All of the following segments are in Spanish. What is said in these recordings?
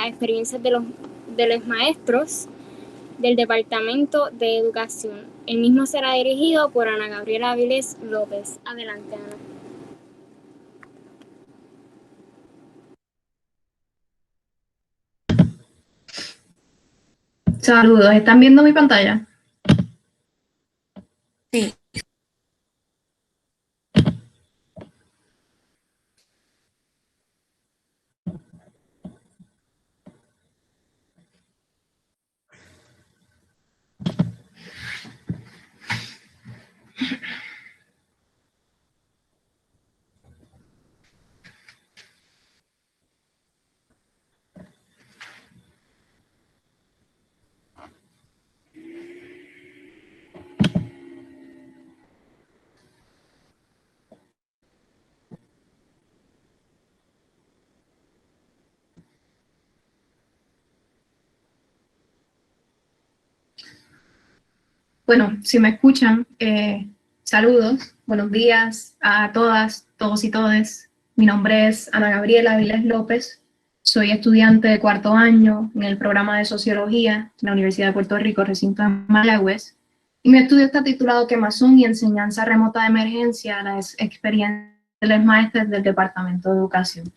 las experiencias de los maestros del Departamento de Educación. El mismo será dirigido por Ana Gabriela Avilés López. Adelante, Ana. Saludos, ¿están viendo mi pantalla? Sí. Bueno, si me escuchan, saludos, buenos días a todas, todos y todes. Mi nombre es Ana Gabriela Avilés López, soy estudiante de cuarto año en el programa de Sociología de la Universidad de Puerto Rico, recinto de Mayagüez, y mi estudio está titulado Quemazón y enseñanza remota de emergencia, las experiencias de los maestros del Departamento de Educación.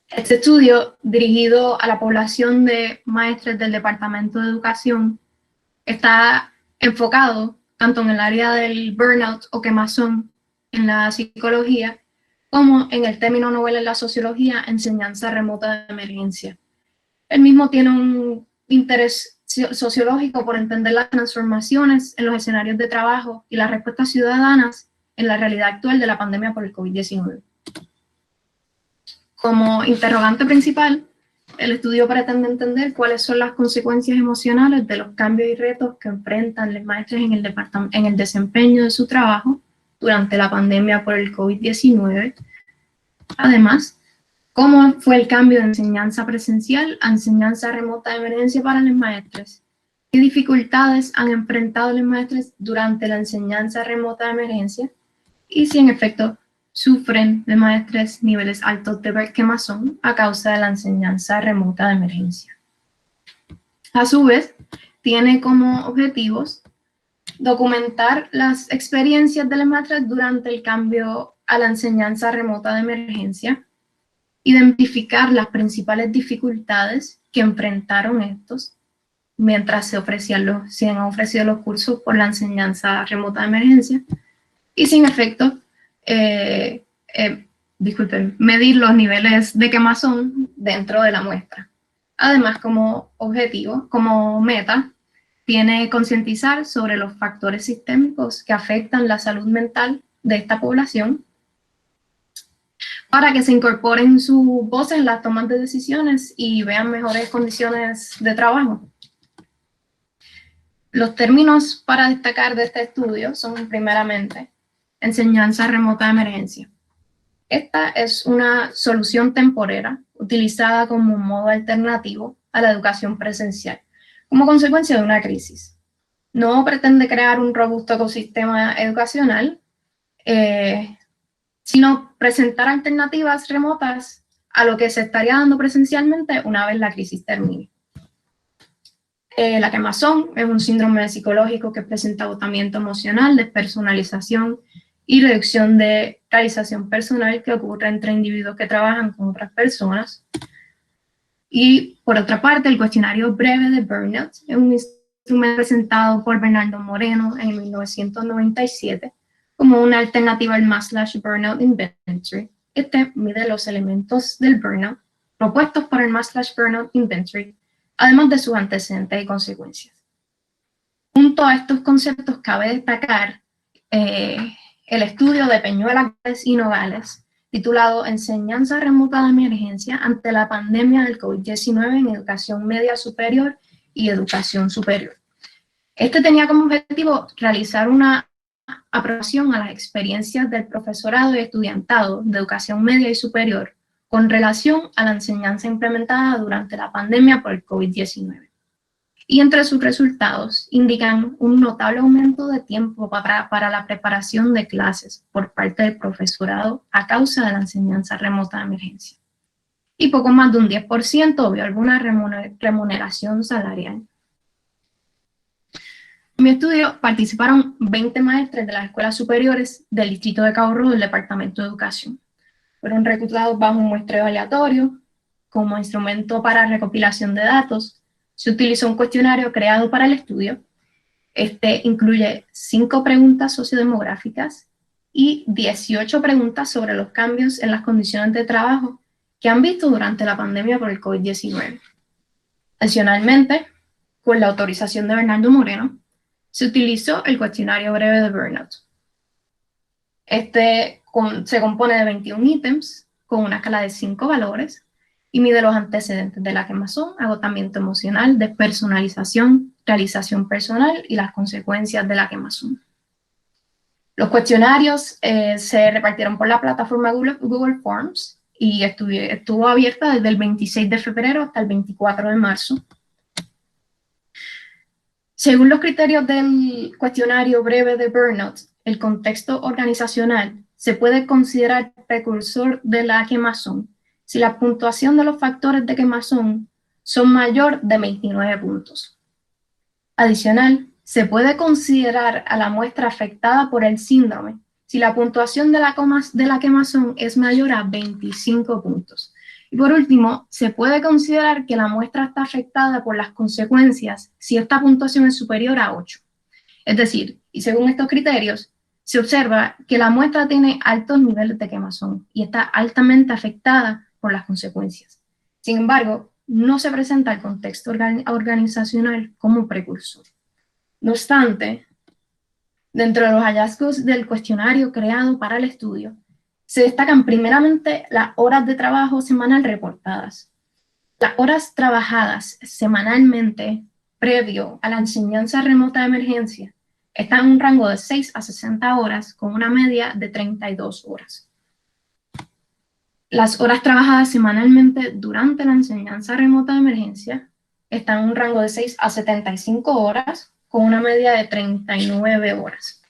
Este estudio, dirigido a la población de maestros del Departamento de Educación, está enfocado tanto en el área del burnout o quemazón en la psicología, como en el término novel en la sociología, enseñanza remota de emergencia. El mismo tiene un interés sociológico por entender las transformaciones en los escenarios de trabajo y las respuestas ciudadanas en la realidad actual de la pandemia por el COVID-19. Como interrogante principal, el estudio pretende entender cuáles son las consecuencias emocionales de los cambios y retos que enfrentan los maestros en el desempeño de su trabajo durante la pandemia por el COVID-19. Además, cómo fue el cambio de enseñanza presencial a enseñanza remota de emergencia para los maestros. ¿Qué dificultades han enfrentado los maestros durante la enseñanza remota de emergencia? Y si en efecto sufren de maestros niveles altos de quemazón a causa de la enseñanza remota de emergencia. A su vez, tiene como objetivos documentar las experiencias de los maestros durante el cambio a la enseñanza remota de emergencia, identificar las principales dificultades que enfrentaron estos mientras se han ofrecido los cursos por la enseñanza remota de emergencia, y sin efecto, medir los niveles de quemazón dentro de la muestra. Además, como objetivo, como meta, tiene concientizar sobre los factores sistémicos que afectan la salud mental de esta población para que se incorporen sus voces en las tomas de decisiones y vean mejores condiciones de trabajo. Los términos para destacar de este estudio son, primeramente, enseñanza remota de emergencia. Esta es una solución temporera utilizada como un modo alternativo a la educación presencial, como consecuencia de una crisis. No pretende crear un robusto ecosistema educacional, sino presentar alternativas remotas a lo que se estaría dando presencialmente una vez la crisis termine. La quemazón es un síndrome psicológico que presenta agotamiento emocional, despersonalización y reducción de realización personal que ocurre entre individuos que trabajan con otras personas. Y por otra parte, el cuestionario breve de Burnout es un instrumento presentado por Bernardo Moreno en 1997 como una alternativa al Maslach Burnout Inventory. Este mide los elementos del burnout propuestos por el Maslach Burnout Inventory, además de sus antecedentes y consecuencias. Junto a estos conceptos cabe destacar el estudio de Peñuela y Nogales, titulado Enseñanza remota de emergencia ante la pandemia del COVID-19 en educación media superior y educación superior. Este tenía como objetivo realizar una aproximación a las experiencias del profesorado y estudiantado de educación media y superior con relación a la enseñanza implementada durante la pandemia por el COVID-19. Y entre sus resultados indican un notable aumento de tiempo para la preparación de clases por parte del profesorado a causa de la enseñanza remota de emergencia. y poco más de un 10% vio alguna remuneración salarial. En mi estudio participaron 20 maestres de las escuelas superiores del Distrito de Cabo Rojo del Departamento de Educación. Fueron reclutados bajo un muestreo aleatorio. Como instrumento para recopilación de datos, se utilizó un cuestionario creado para el estudio. Este incluye 5 preguntas sociodemográficas y 18 preguntas sobre los cambios en las condiciones de trabajo que han visto durante la pandemia por el COVID-19. Adicionalmente, con la autorización de Bernardo Moreno, se utilizó el cuestionario breve de Burnout. Se compone de 21 ítems con una escala de 5 valores y mide los antecedentes de la quemazón, agotamiento emocional, despersonalización, realización personal y las consecuencias de la quemazón. Los cuestionarios se repartieron por la plataforma Google Forms y estuvo abierta desde el 26 de febrero hasta el 24 de marzo. Según los criterios del cuestionario breve de Burnout, el contexto organizacional se puede considerar precursor de la quemazón si la puntuación de los factores de quemazón son mayor de 29 puntos. Adicional, se puede considerar a la muestra afectada por el síndrome si la puntuación de la quemazón es mayor a 25 puntos. Y por último, se puede considerar que la muestra está afectada por las consecuencias si esta puntuación es superior a 8. Es decir, y según estos criterios, se observa que la muestra tiene altos niveles de quemazón y está altamente afectada por las consecuencias. Sin embargo, no se presenta el contexto organizacional como precursor. No obstante, dentro de los hallazgos del cuestionario creado para el estudio, se destacan primeramente las horas de trabajo semanal reportadas. Las horas trabajadas semanalmente previo a la enseñanza remota de emergencia están en un rango de 6 a 60 horas con una media de 32 horas. Las horas trabajadas semanalmente durante la enseñanza remota de emergencia están en un rango de 6 a 75 horas con una media de 39 horas.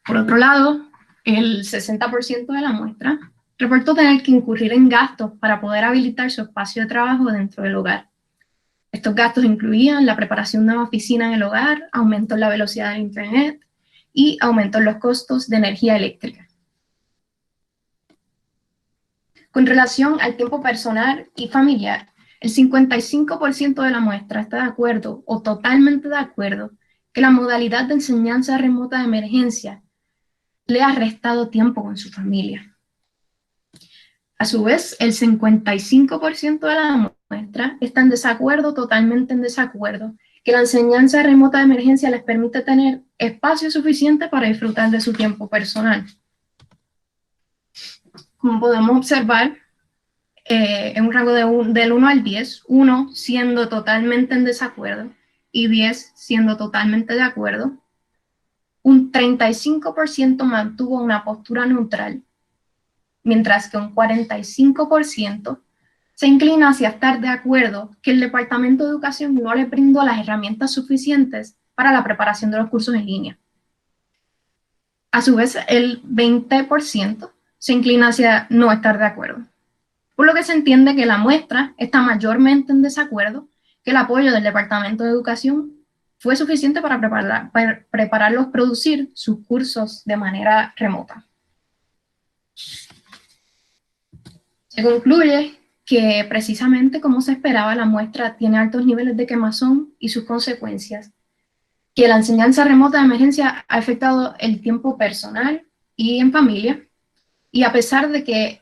Por otro lado, el 60% de la muestra reportó tener que incurrir en gastos para poder habilitar su espacio de trabajo dentro del hogar. Estos gastos incluían la preparación de una oficina en el hogar, aumento en la velocidad del internet y aumento en los costos de energía eléctrica. Con relación al tiempo personal y familiar, el 55% de la muestra está de acuerdo o totalmente de acuerdo que la modalidad de enseñanza remota de emergencia le ha restado tiempo con su familia. A su vez, el 55% de la muestra está en desacuerdo, totalmente en desacuerdo, que la enseñanza remota de emergencia les permite tener espacio suficiente para disfrutar de su tiempo personal. Como podemos observar, en un rango del 1 al 10, 1 siendo totalmente en desacuerdo y 10 siendo totalmente de acuerdo, un 35% mantuvo una postura neutral, mientras que un 45% se inclina hacia estar de acuerdo que el Departamento de Educación no le brindó las herramientas suficientes para la preparación de los cursos en línea. A su vez, el 20% se inclina hacia no estar de acuerdo, por lo que se entiende que la muestra está mayormente en desacuerdo que el apoyo del Departamento de Educación fue suficiente para prepararlos a producir sus cursos de manera remota. Se concluye que precisamente como se esperaba, la muestra tiene altos niveles de quemazón y sus consecuencias, que la enseñanza remota de emergencia ha afectado el tiempo personal y en familia, y a pesar de que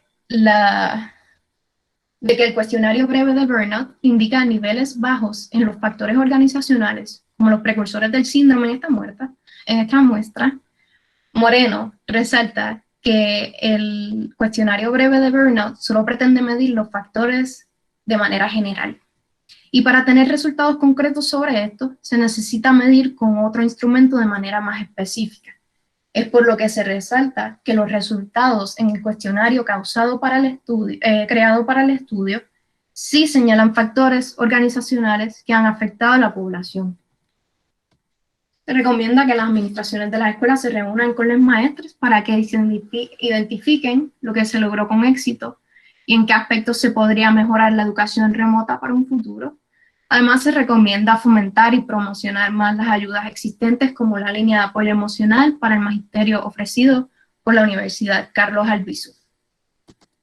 el cuestionario breve de Burnout indica niveles bajos en los factores organizacionales, como los precursores del síndrome en esta muestra, Moreno resalta que el cuestionario breve de Burnout solo pretende medir los factores de manera general. Y para tener resultados concretos sobre esto, se necesita medir con otro instrumento de manera más específica. Es por lo que se resalta que los resultados en el cuestionario creado para el estudio sí señalan factores organizacionales que han afectado a la población. Se recomienda que las administraciones de las escuelas se reúnan con los maestros para que identifiquen lo que se logró con éxito y en qué aspectos se podría mejorar la educación remota para un futuro. Además, se recomienda fomentar y promocionar más las ayudas existentes como la línea de apoyo emocional para el magisterio ofrecido por la Universidad Carlos Albizu.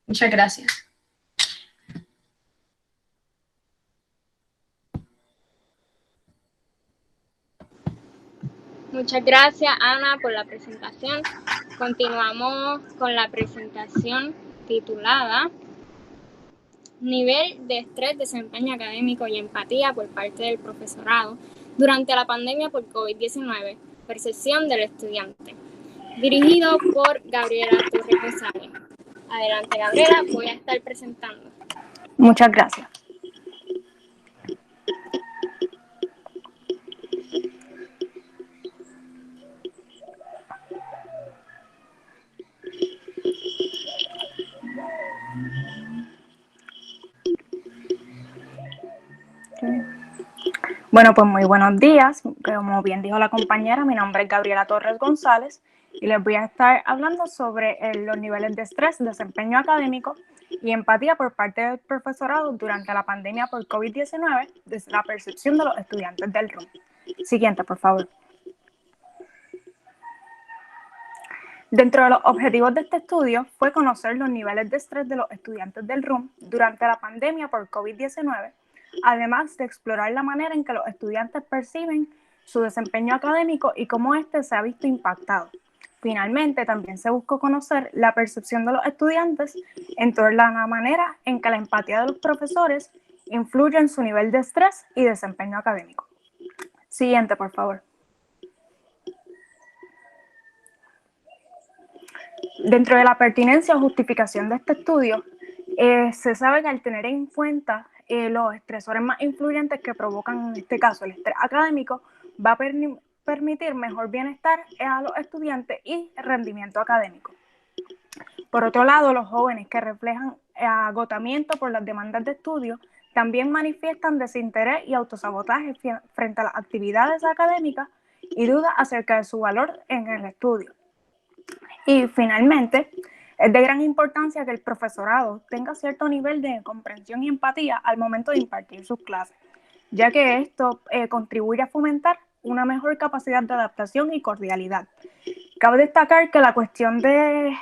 Muchas gracias. Muchas gracias, Ana, por la presentación. Continuamos con la presentación titulada Nivel de estrés, desempeño académico y empatía por parte del profesorado durante la pandemia por COVID-19, percepción del estudiante, dirigido por Gabriela Torres González. Adelante, Gabriela, voy a estar presentando. Muchas gracias. Bueno, pues muy buenos días. Como bien dijo la compañera, mi nombre es Gabriela Torres González y les voy a estar hablando sobre los niveles de estrés, desempeño académico y empatía por parte del profesorado durante la pandemia por COVID-19 desde la percepción de los estudiantes del RUM. Siguiente, por favor. Dentro de los objetivos de este estudio fue conocer los niveles de estrés de los estudiantes del RUM durante la pandemia por COVID-19, además de explorar la manera en que los estudiantes perciben su desempeño académico y cómo éste se ha visto impactado. Finalmente, también se buscó conocer la percepción de los estudiantes en torno a la manera en que la empatía de los profesores influye en su nivel de estrés y desempeño académico. Siguiente, por favor. Dentro de la pertinencia o justificación de este estudio, se sabe que al tener en cuenta los estresores más influyentes que provocan, en este caso, el estrés académico, va a permitir mejor bienestar a los estudiantes y rendimiento académico. Por otro lado, los jóvenes que reflejan agotamiento por las demandas de estudio también manifiestan desinterés y autosabotaje frente a las actividades académicas y dudas acerca de su valor en el estudio. Y finalmente, es de gran importancia que el profesorado tenga cierto nivel de comprensión y empatía al momento de impartir sus clases, ya que esto contribuye a fomentar una mejor capacidad de adaptación y cordialidad. Cabe destacar que la cuestión de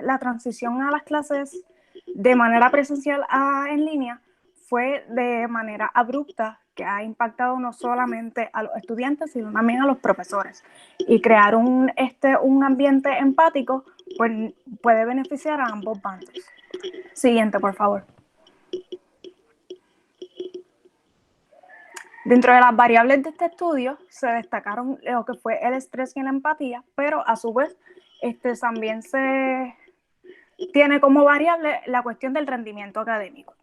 la transición a las clases de manera presencial en línea fue de manera abrupta, que ha impactado no solamente a los estudiantes, sino también a los profesores. Y crear un ambiente empático pues, puede beneficiar a ambos bandos. Siguiente, por favor. Dentro de las variables de este estudio se destacaron lo que fue el estrés y la empatía, pero a su vez también se tiene como variable la cuestión del rendimiento académico.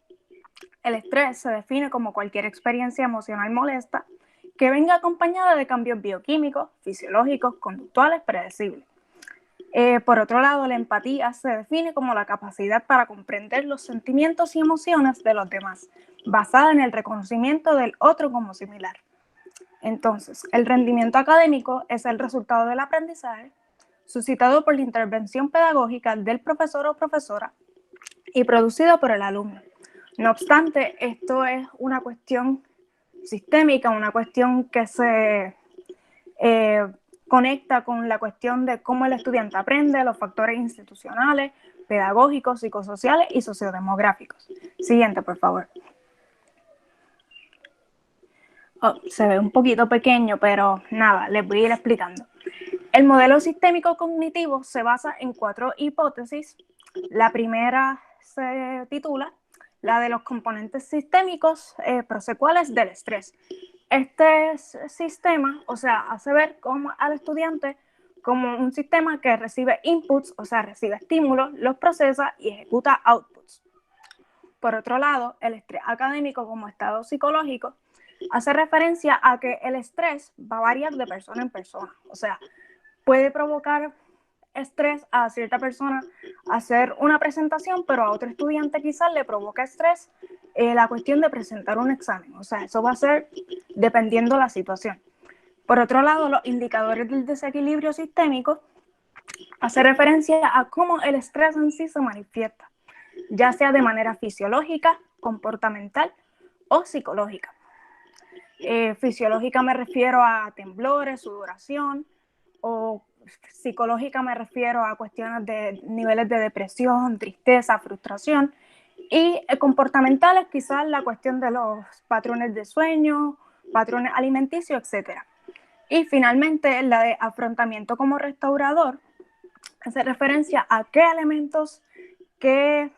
El estrés se define como cualquier experiencia emocional molesta que venga acompañada de cambios bioquímicos, fisiológicos, conductuales, predecibles. Por otro lado, la empatía se define como la capacidad para comprender los sentimientos y emociones de los demás, basada en el reconocimiento del otro como similar. Entonces, el rendimiento académico es el resultado del aprendizaje suscitado por la intervención pedagógica del profesor o profesora y producido por el alumno. No obstante, esto es una cuestión sistémica, una cuestión que se conecta con la cuestión de cómo el estudiante aprende, los factores institucionales, pedagógicos, psicosociales y sociodemográficos. Siguiente, por favor. Se ve un poquito pequeño, pero nada, les voy a ir explicando. El modelo sistémico cognitivo se basa en 4 hipótesis. La primera se titula la de los componentes sistémicos prosecuales del estrés. Este sistema, o sea, hace ver al estudiante como un sistema que recibe inputs, o sea, recibe estímulos, los procesa y ejecuta outputs. Por otro lado, el estrés académico como estado psicológico hace referencia a que el estrés va a variar de persona en persona, o sea, puede provocar estrés a cierta persona hacer una presentación, pero a otro estudiante quizás le provoca estrés la cuestión de presentar un examen. O sea, eso va a ser dependiendo la situación. Por otro lado, los indicadores del desequilibrio sistémico hace referencia a cómo el estrés en sí se manifiesta. ya sea de manera fisiológica, comportamental o psicológica. Fisiológica me refiero a temblores, sudoración, o psicológica me refiero a cuestiones de niveles de depresión, tristeza, frustración, y comportamentales quizás la cuestión de los patrones de sueño, patrones alimenticios, etc. Y finalmente la de afrontamiento como restaurador hace referencia a qué elementos, qué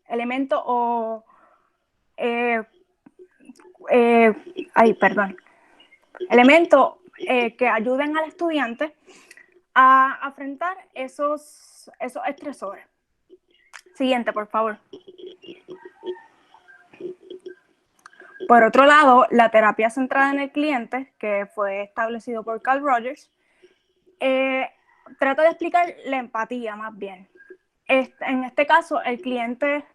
elemento o elementos que ayuden al estudiante a afrontar esos estresores. Siguiente, por favor. Por otro lado, la terapia centrada en el cliente, que fue establecido por Carl Rogers, trata de explicar la empatía más bien. En este caso, el cliente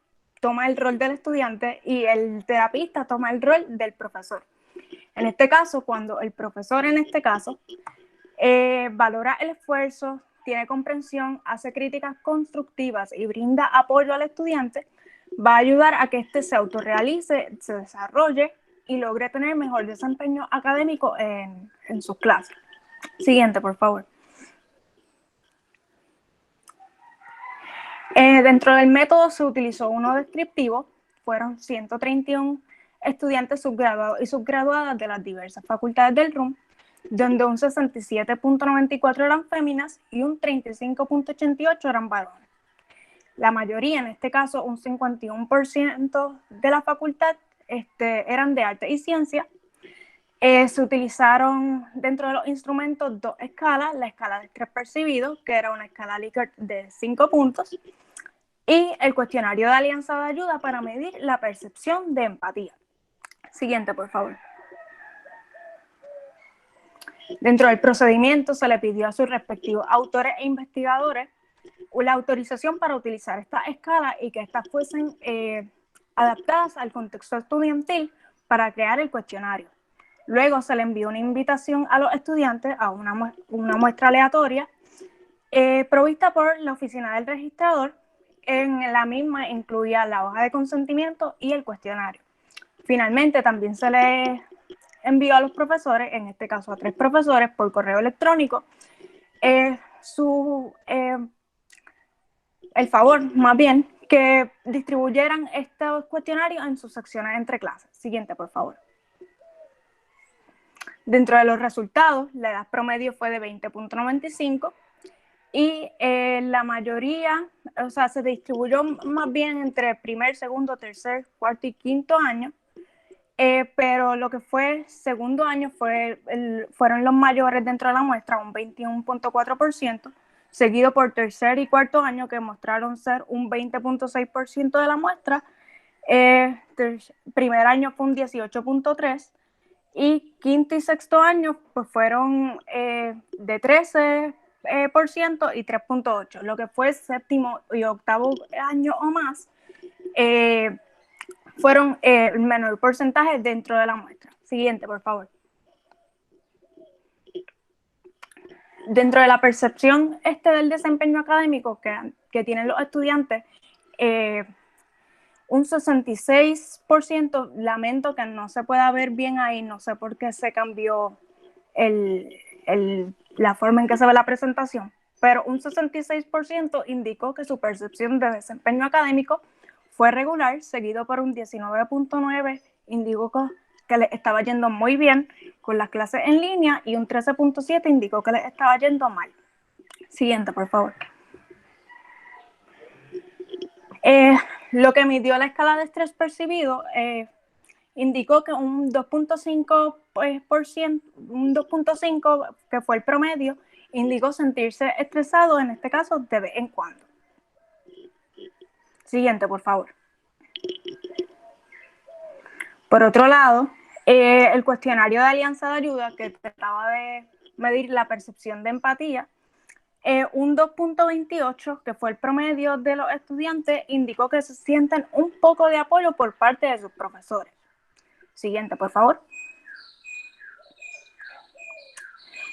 toma el rol del estudiante y el terapista toma el rol del profesor. En este caso, cuando el profesor, valora el esfuerzo, tiene comprensión, hace críticas constructivas y brinda apoyo al estudiante, va a ayudar a que éste se autorrealice, se desarrolle y logre tener mejor desempeño académico en sus clases. Siguiente, por favor. Dentro del método se utilizó uno descriptivo, fueron 131 estudiantes subgraduados y subgraduadas de las diversas facultades del RUM, donde un 67.94 eran féminas y un 35.88 eran varones. La mayoría, en este caso un 51% de la facultad, eran de arte y ciencia. Se utilizaron dentro de los instrumentos dos escalas, la escala de estrés percibido, que era una escala Likert de 5 puntos, y el cuestionario de alianza de ayuda para medir la percepción de empatía. Siguiente, por favor. Dentro del procedimiento se le pidió a sus respectivos autores e investigadores la autorización para utilizar esta escala y que éstas fuesen adaptadas al contexto estudiantil para crear el cuestionario. Luego se le envió una invitación a los estudiantes a una muestra aleatoria provista por la oficina del registrador. En la misma incluía la hoja de consentimiento y el cuestionario. Finalmente también se le envió a los profesores, en este caso a 3 profesores, por correo electrónico, el favor, más bien, que distribuyeran estos cuestionarios en sus secciones entre clases. Siguiente, por favor. Dentro de los resultados, la edad promedio fue de 20.95 y la mayoría, o sea, se distribuyó más bien entre primer, segundo, tercer, cuarto y quinto año, pero lo que fue segundo año fueron los mayores dentro de la muestra, un 21.4%, seguido por tercer y cuarto año, que mostraron ser un 20.6% de la muestra. Primer año fue un 18.3%, y quinto y sexto año pues fueron de 13% y 3.8%. Lo que fue séptimo y octavo año o más fueron el menor porcentaje dentro de la muestra. Siguiente, por favor. Dentro de la percepción del desempeño académico que tienen los estudiantes, un 66%, lamento que no se pueda ver bien ahí, no sé por qué se cambió la forma en que se ve la presentación, pero un 66% indicó que su percepción de desempeño académico fue regular, seguido por un 19.9% indicó que les estaba yendo muy bien con las clases en línea y un 13.7% indicó que les estaba yendo mal. Siguiente, por favor. Lo que midió la escala de estrés percibido indicó que un 2.5%, que fue el promedio, indicó sentirse estresado, en este caso, de vez en cuando. Siguiente, por favor. Por otro lado, el cuestionario de alianza de ayuda, que trataba de medir la percepción de empatía, un 2.28, que fue el promedio de los estudiantes, indicó que se sienten un poco de apoyo por parte de sus profesores. Siguiente, por favor.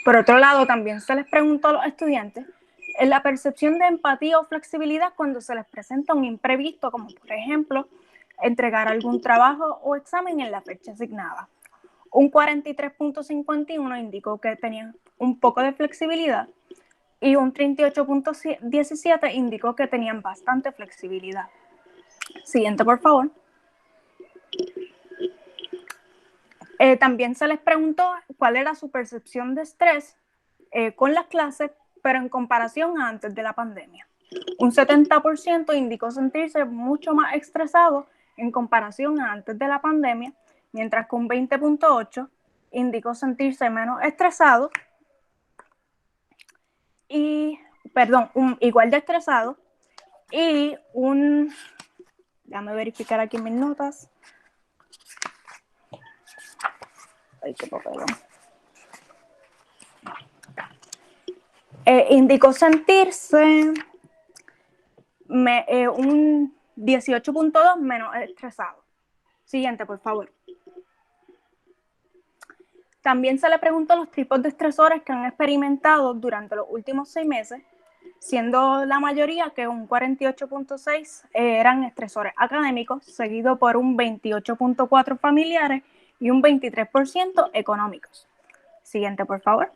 Por otro lado, también se les preguntó a los estudiantes En la percepción de empatía o flexibilidad cuando se les presenta un imprevisto, como por ejemplo, entregar algún trabajo o examen en la fecha asignada. Un 43.51 indicó que tenían un poco de flexibilidad y un 38.17 indicó que tenían bastante flexibilidad. Siguiente, por favor. También se les preguntó cuál era su percepción de estrés con las clases, pero en comparación a antes de la pandemia. Un 70% indicó sentirse mucho más estresado en comparación a antes de la pandemia, mientras que un 20.8% indicó sentirse menos estresado igual de estresado, y déjame verificar aquí mis notas. Ay, qué papelón. Indicó sentirse un 18.2 menos estresado. Siguiente, por favor. También se le preguntó los tipos de estresores que han experimentado durante los últimos 6 meses, siendo la mayoría, que un 48.6 eran estresores académicos, seguido por un 28.4 familiares y un 23% económicos. Siguiente, por favor.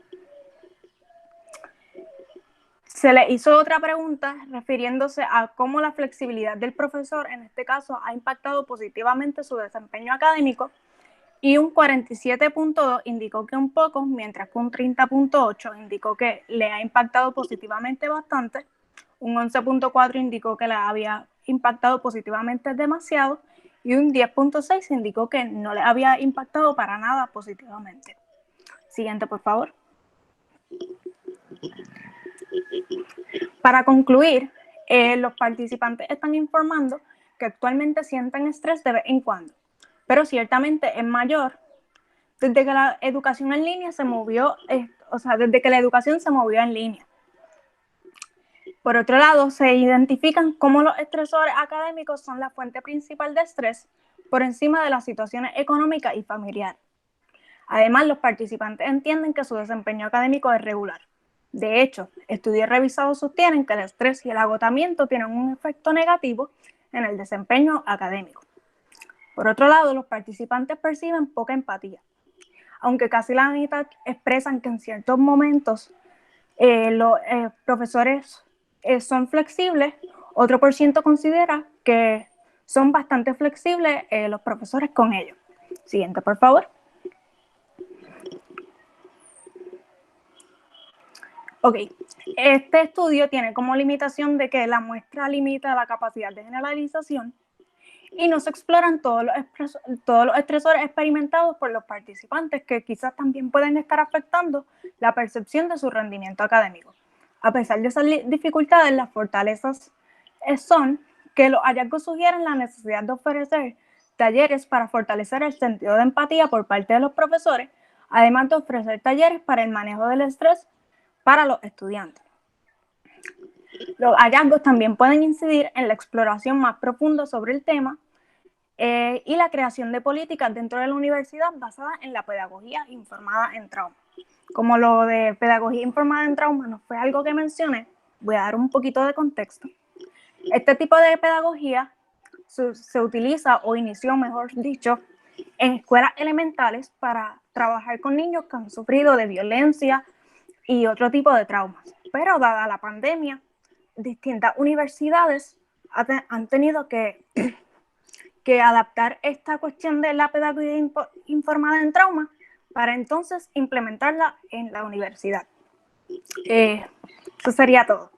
Se le hizo otra pregunta refiriéndose a cómo la flexibilidad del profesor, en este caso, ha impactado positivamente su desempeño académico, y un 47.2 indicó que un poco, mientras que un 30.8 indicó que le ha impactado positivamente bastante, un 11.4 indicó que le había impactado positivamente demasiado, y un 10.6 indicó que no le había impactado para nada positivamente. Siguiente, por favor. Para concluir, los participantes están informando que actualmente sienten estrés de vez en cuando, pero ciertamente es mayor desde que la educación en línea se movió, desde que la educación se movió en línea. Por otro lado, se identifican cómo los estresores académicos son la fuente principal de estrés por encima de las situaciones económicas y familiares. Además, los participantes entienden que su desempeño académico es regular. De hecho, estudios revisados sostienen que el estrés y el agotamiento tienen un efecto negativo en el desempeño académico. Por otro lado, los participantes perciben poca empatía. Aunque casi la mitad expresan que en ciertos momentos los profesores son flexibles, otro por ciento considera que son bastante flexibles los profesores con ellos. Siguiente, por favor. Ok, este estudio tiene como limitación de que la muestra limita la capacidad de generalización y no se exploran todos los estresores experimentados por los participantes, que quizás también pueden estar afectando la percepción de su rendimiento académico. A pesar de esas dificultades, las fortalezas son que los hallazgos sugieren la necesidad de ofrecer talleres para fortalecer el sentido de empatía por parte de los profesores, además de ofrecer talleres para el manejo del estrés para los estudiantes. Los hallazgos también pueden incidir en la exploración más profunda sobre el tema y la creación de políticas dentro de la universidad basadas en la pedagogía informada en trauma. Como lo de pedagogía informada en trauma no fue algo que mencioné, voy a dar un poquito de contexto. Este tipo de pedagogía se utiliza o inició, mejor dicho, en escuelas elementales para trabajar con niños que han sufrido de violencia y otro tipo de traumas. Pero dada la pandemia, distintas universidades han tenido que adaptar esta cuestión de la pedagogía informada en trauma para entonces implementarla en la universidad. Eso sería todo.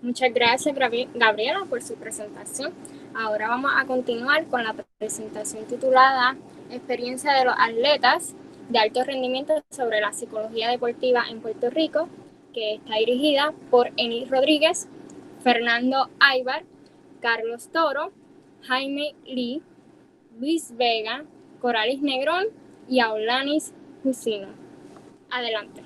Muchas gracias, Gabriela, por su presentación. Ahora vamos a continuar con la presentación titulada Experiencia de los atletas de alto rendimiento sobre la psicología deportiva en Puerto Rico, que está dirigida por Eni Rodríguez, Fernando Aybar, Carlos Toro, Jaime Lee, Luis Vega, Coralis Negrón y Aulanis Jusino. Adelante.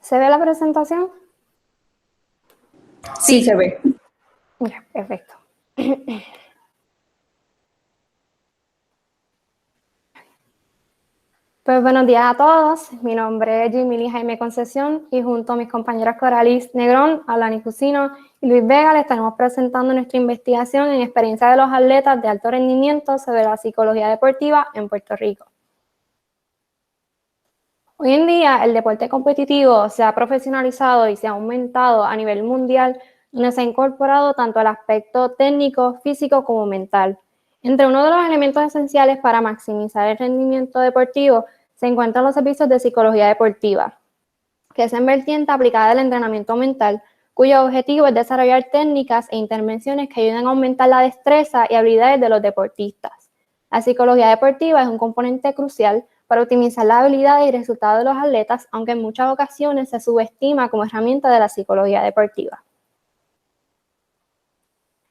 ¿Se ve la presentación? Sí, se ve. Ya, perfecto. Pues buenos días a todos. Mi nombre es Jimmy Jaime Concesión y junto a mis compañeros Coralis Negrón, Alani Cusino y Luis Vega les estaremos presentando nuestra investigación en experiencia de los atletas de alto rendimiento sobre la psicología deportiva en Puerto Rico. Hoy en día el deporte competitivo se ha profesionalizado y se ha aumentado a nivel mundial, donde se ha incorporado tanto el aspecto técnico, físico como mental. Entre uno de los elementos esenciales para maximizar el rendimiento deportivo se encuentran los servicios de psicología deportiva, que es en vertiente aplicada al entrenamiento mental, cuyo objetivo es desarrollar técnicas e intervenciones que ayuden a aumentar la destreza y habilidades de los deportistas. La psicología deportiva es un componente crucial para optimizar las habilidades y resultados de los atletas, aunque en muchas ocasiones se subestima como herramienta de la psicología deportiva.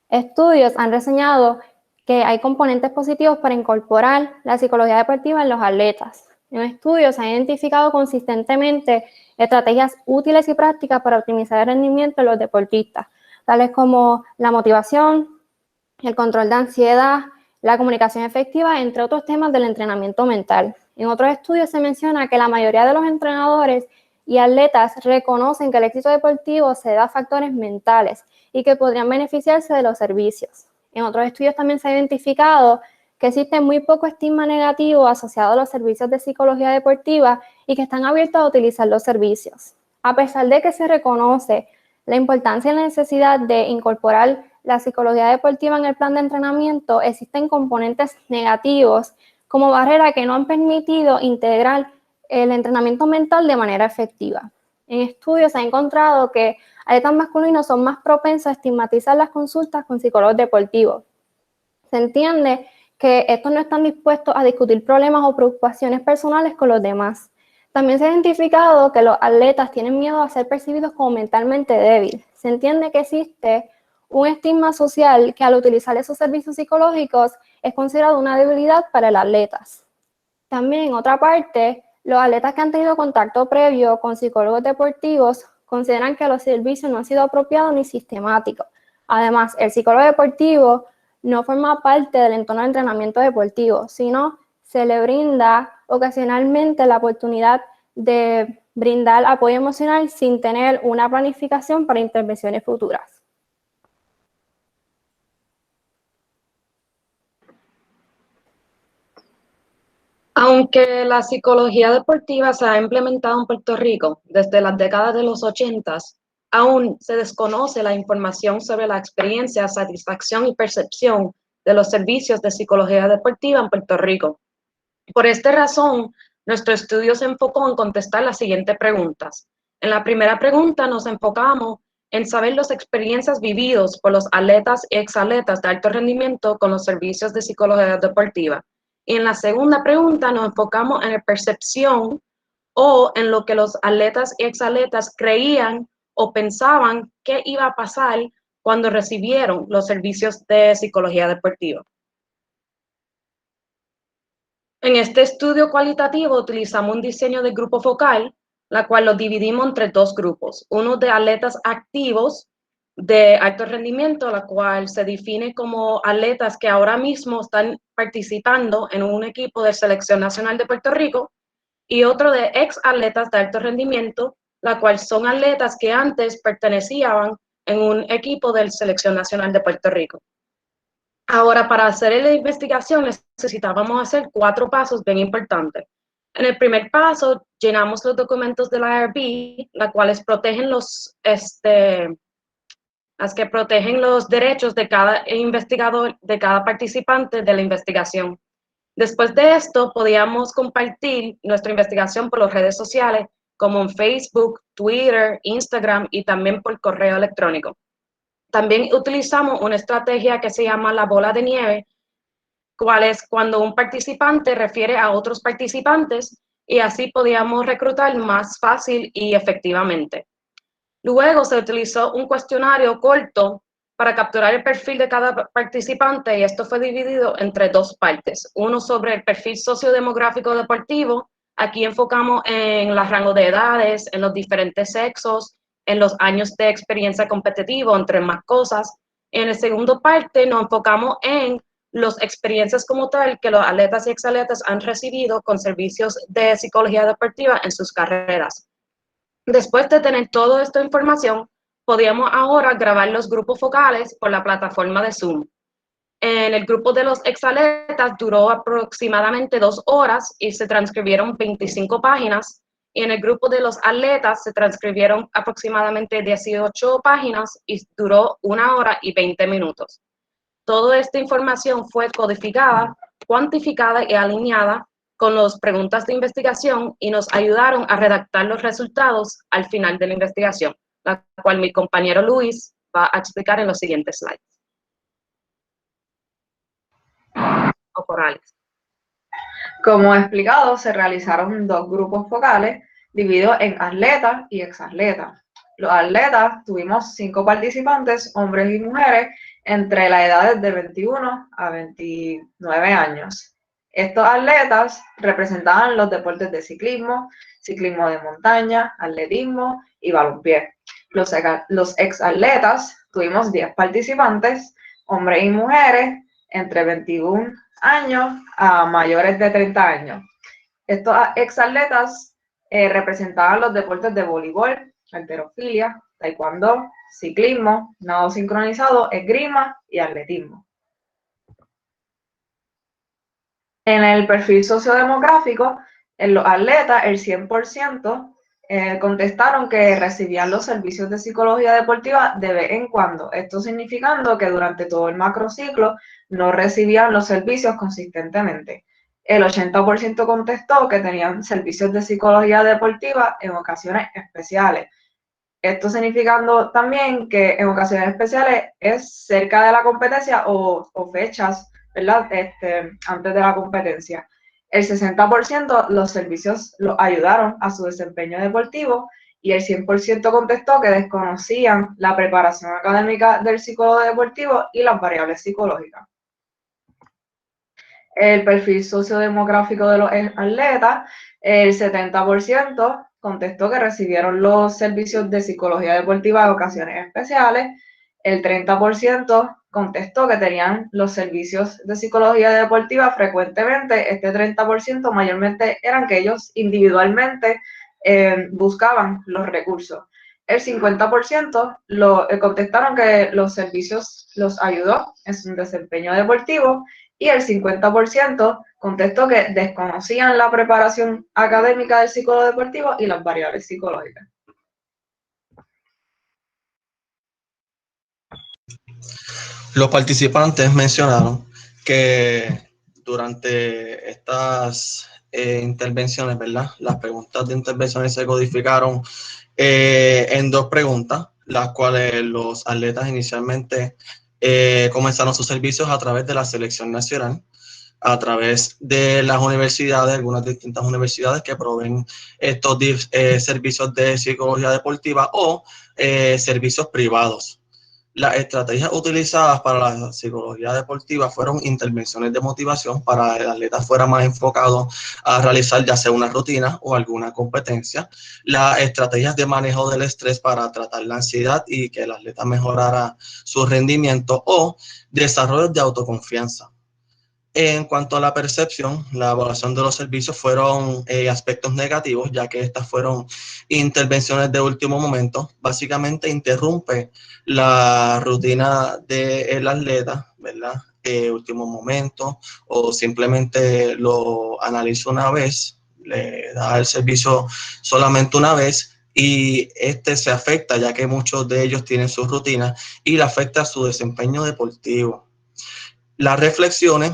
Estudios han reseñado que hay componentes positivos para incorporar la psicología deportiva en los atletas. En estudios se han identificado consistentemente estrategias útiles y prácticas para optimizar el rendimiento de los deportistas, tales como la motivación, el control de ansiedad, la comunicación efectiva, entre otros temas del entrenamiento mental. En otros estudios se menciona que la mayoría de los entrenadores y atletas reconocen que el éxito deportivo se da a factores mentales y que podrían beneficiarse de los servicios. En otros estudios también se ha identificado que existe muy poco estigma negativo asociado a los servicios de psicología deportiva y que están abiertos a utilizar los servicios. A pesar de que se reconoce la importancia y la necesidad de incorporar la psicología deportiva en el plan de entrenamiento, existen componentes negativos como barreras que no han permitido integrar el entrenamiento mental de manera efectiva. En estudios se ha encontrado que atletas masculinos son más propensos a estigmatizar las consultas con psicólogos deportivos. Se entiende que estos no están dispuestos a discutir problemas o preocupaciones personales con los demás. También se ha identificado que los atletas tienen miedo a ser percibidos como mentalmente débiles. Se entiende que existe un estigma social que al utilizar esos servicios psicológicos es considerado una debilidad para el atleta. También, en otra parte, los atletas que han tenido contacto previo con psicólogos deportivos consideran que los servicios no han sido apropiados ni sistemáticos. Además, el psicólogo deportivo no forma parte del entorno de entrenamiento deportivo, sino se le brinda ocasionalmente la oportunidad de brindar apoyo emocional sin tener una planificación para intervenciones futuras. Aunque la psicología deportiva se ha implementado en Puerto Rico desde las décadas de los 80, aún se desconoce la información sobre la experiencia, satisfacción y percepción de los servicios de psicología deportiva en Puerto Rico. Por esta razón, nuestro estudio se enfocó en contestar las siguientes preguntas. En la primera pregunta nos enfocamos en saber las experiencias vividas por los atletas y exatletas de alto rendimiento con los servicios de psicología deportiva. Y en la segunda pregunta nos enfocamos en la percepción o en lo que los atletas y exatletas creían o pensaban que iba a pasar cuando recibieron los servicios de psicología deportiva. En este estudio cualitativo utilizamos un diseño de grupo focal, la cual lo dividimos entre dos grupos. Uno de atletas activos de alto rendimiento, la cual se define como atletas que ahora mismo están participando en un equipo de selección nacional de Puerto Rico, y otro de ex atletas de alto rendimiento, la cual son atletas que antes pertenecían en un equipo de selección nacional de Puerto Rico. Ahora, para hacer la investigación necesitábamos hacer 4 pasos bien importantes. En el primer paso, llenamos los documentos de la IRB, las cuales protegen protegen los derechos de cada investigador, de cada participante de la investigación. Después de esto, podíamos compartir nuestra investigación por las redes sociales, como en Facebook, Twitter, Instagram y también por correo electrónico. También utilizamos una estrategia que se llama la bola de nieve, cual es cuando un participante refiere a otros participantes, y así podíamos reclutar más fácil y efectivamente. Luego se utilizó un cuestionario corto para capturar el perfil de cada participante, y esto fue dividido entre 2 partes. Uno sobre el perfil sociodemográfico deportivo, Aquí enfocamos en los rangos de edades, en los diferentes sexos, en los años de experiencia competitiva, entre más cosas. En la segunda parte nos enfocamos en las experiencias como tal que los atletas y exatletas han recibido con servicios de psicología deportiva en sus carreras. Después de tener toda esta información, podíamos ahora grabar los grupos focales por la plataforma de Zoom. En el grupo de los exatletas duró aproximadamente 2 horas y se transcribieron 25 páginas. Y en el grupo de los atletas se transcribieron aproximadamente 18 páginas y duró 1 hora y 20 minutos. Toda esta información fue codificada, cuantificada y alineada con las preguntas de investigación y nos ayudaron a redactar los resultados al final de la investigación, la cual mi compañero Luis va a explicar en los siguientes slides. O corales. Como explicado, se realizaron 2 grupos focales divididos en atletas y exatletas. Los atletas tuvimos 5 participantes, hombres y mujeres, entre las edades de 21 a 29 años. Estos atletas representaban los deportes de ciclismo, ciclismo de montaña, atletismo y balompié. Los exatletas tuvimos 10 participantes, hombres y mujeres, entre 21 años a mayores de 30 años. Estos exatletas representaban los deportes de voleibol, halterofilia, taekwondo, ciclismo, nado sincronizado, esgrima y atletismo. En el perfil sociodemográfico, en los atletas, el 100% contestaron que recibían los servicios de psicología deportiva de vez en cuando. Esto significando que durante todo el macrociclo no recibían los servicios consistentemente. El 80% contestó que tenían servicios de psicología deportiva en ocasiones especiales. Esto significando también que en ocasiones especiales es cerca de la competencia o fechas, ¿verdad? Antes de la competencia. El 60% los servicios los ayudaron a su desempeño deportivo y el 100% contestó que desconocían la preparación académica del psicólogo deportivo y las variables psicológicas. El perfil sociodemográfico de los atletas, el 70% contestó que recibieron los servicios de psicología deportiva en ocasiones especiales, el 30% contestó que tenían los servicios de psicología deportiva frecuentemente, este 30% mayormente eran que ellos individualmente buscaban los recursos. El 50% contestaron que los servicios los ayudó en su desempeño deportivo y el 50% contestó que desconocían la preparación académica del psicólogo deportivo y las variables psicológicas. Los participantes mencionaron que durante estas intervenciones, ¿verdad? Las preguntas de intervenciones se codificaron en 2 preguntas, las cuales los atletas inicialmente comenzaron sus servicios a través de la selección nacional, a través de las universidades, algunas distintas universidades que proveen estos servicios de psicología deportiva o servicios privados. Las estrategias utilizadas para la psicología deportiva fueron intervenciones de motivación para que el atleta fuera más enfocado a realizar ya sea una rutina o alguna competencia. Las estrategias de manejo del estrés para tratar la ansiedad y que el atleta mejorara su rendimiento o desarrollo de autoconfianza. En cuanto a la percepción, la evaluación de los servicios fueron aspectos negativos, ya que estas fueron intervenciones de último momento. Básicamente interrumpe la rutina del atleta, ¿verdad? Último momento, o simplemente lo analiza una vez, le da el servicio solamente una vez y se afecta, ya que muchos de ellos tienen su rutina y le afecta su desempeño deportivo. Las reflexiones,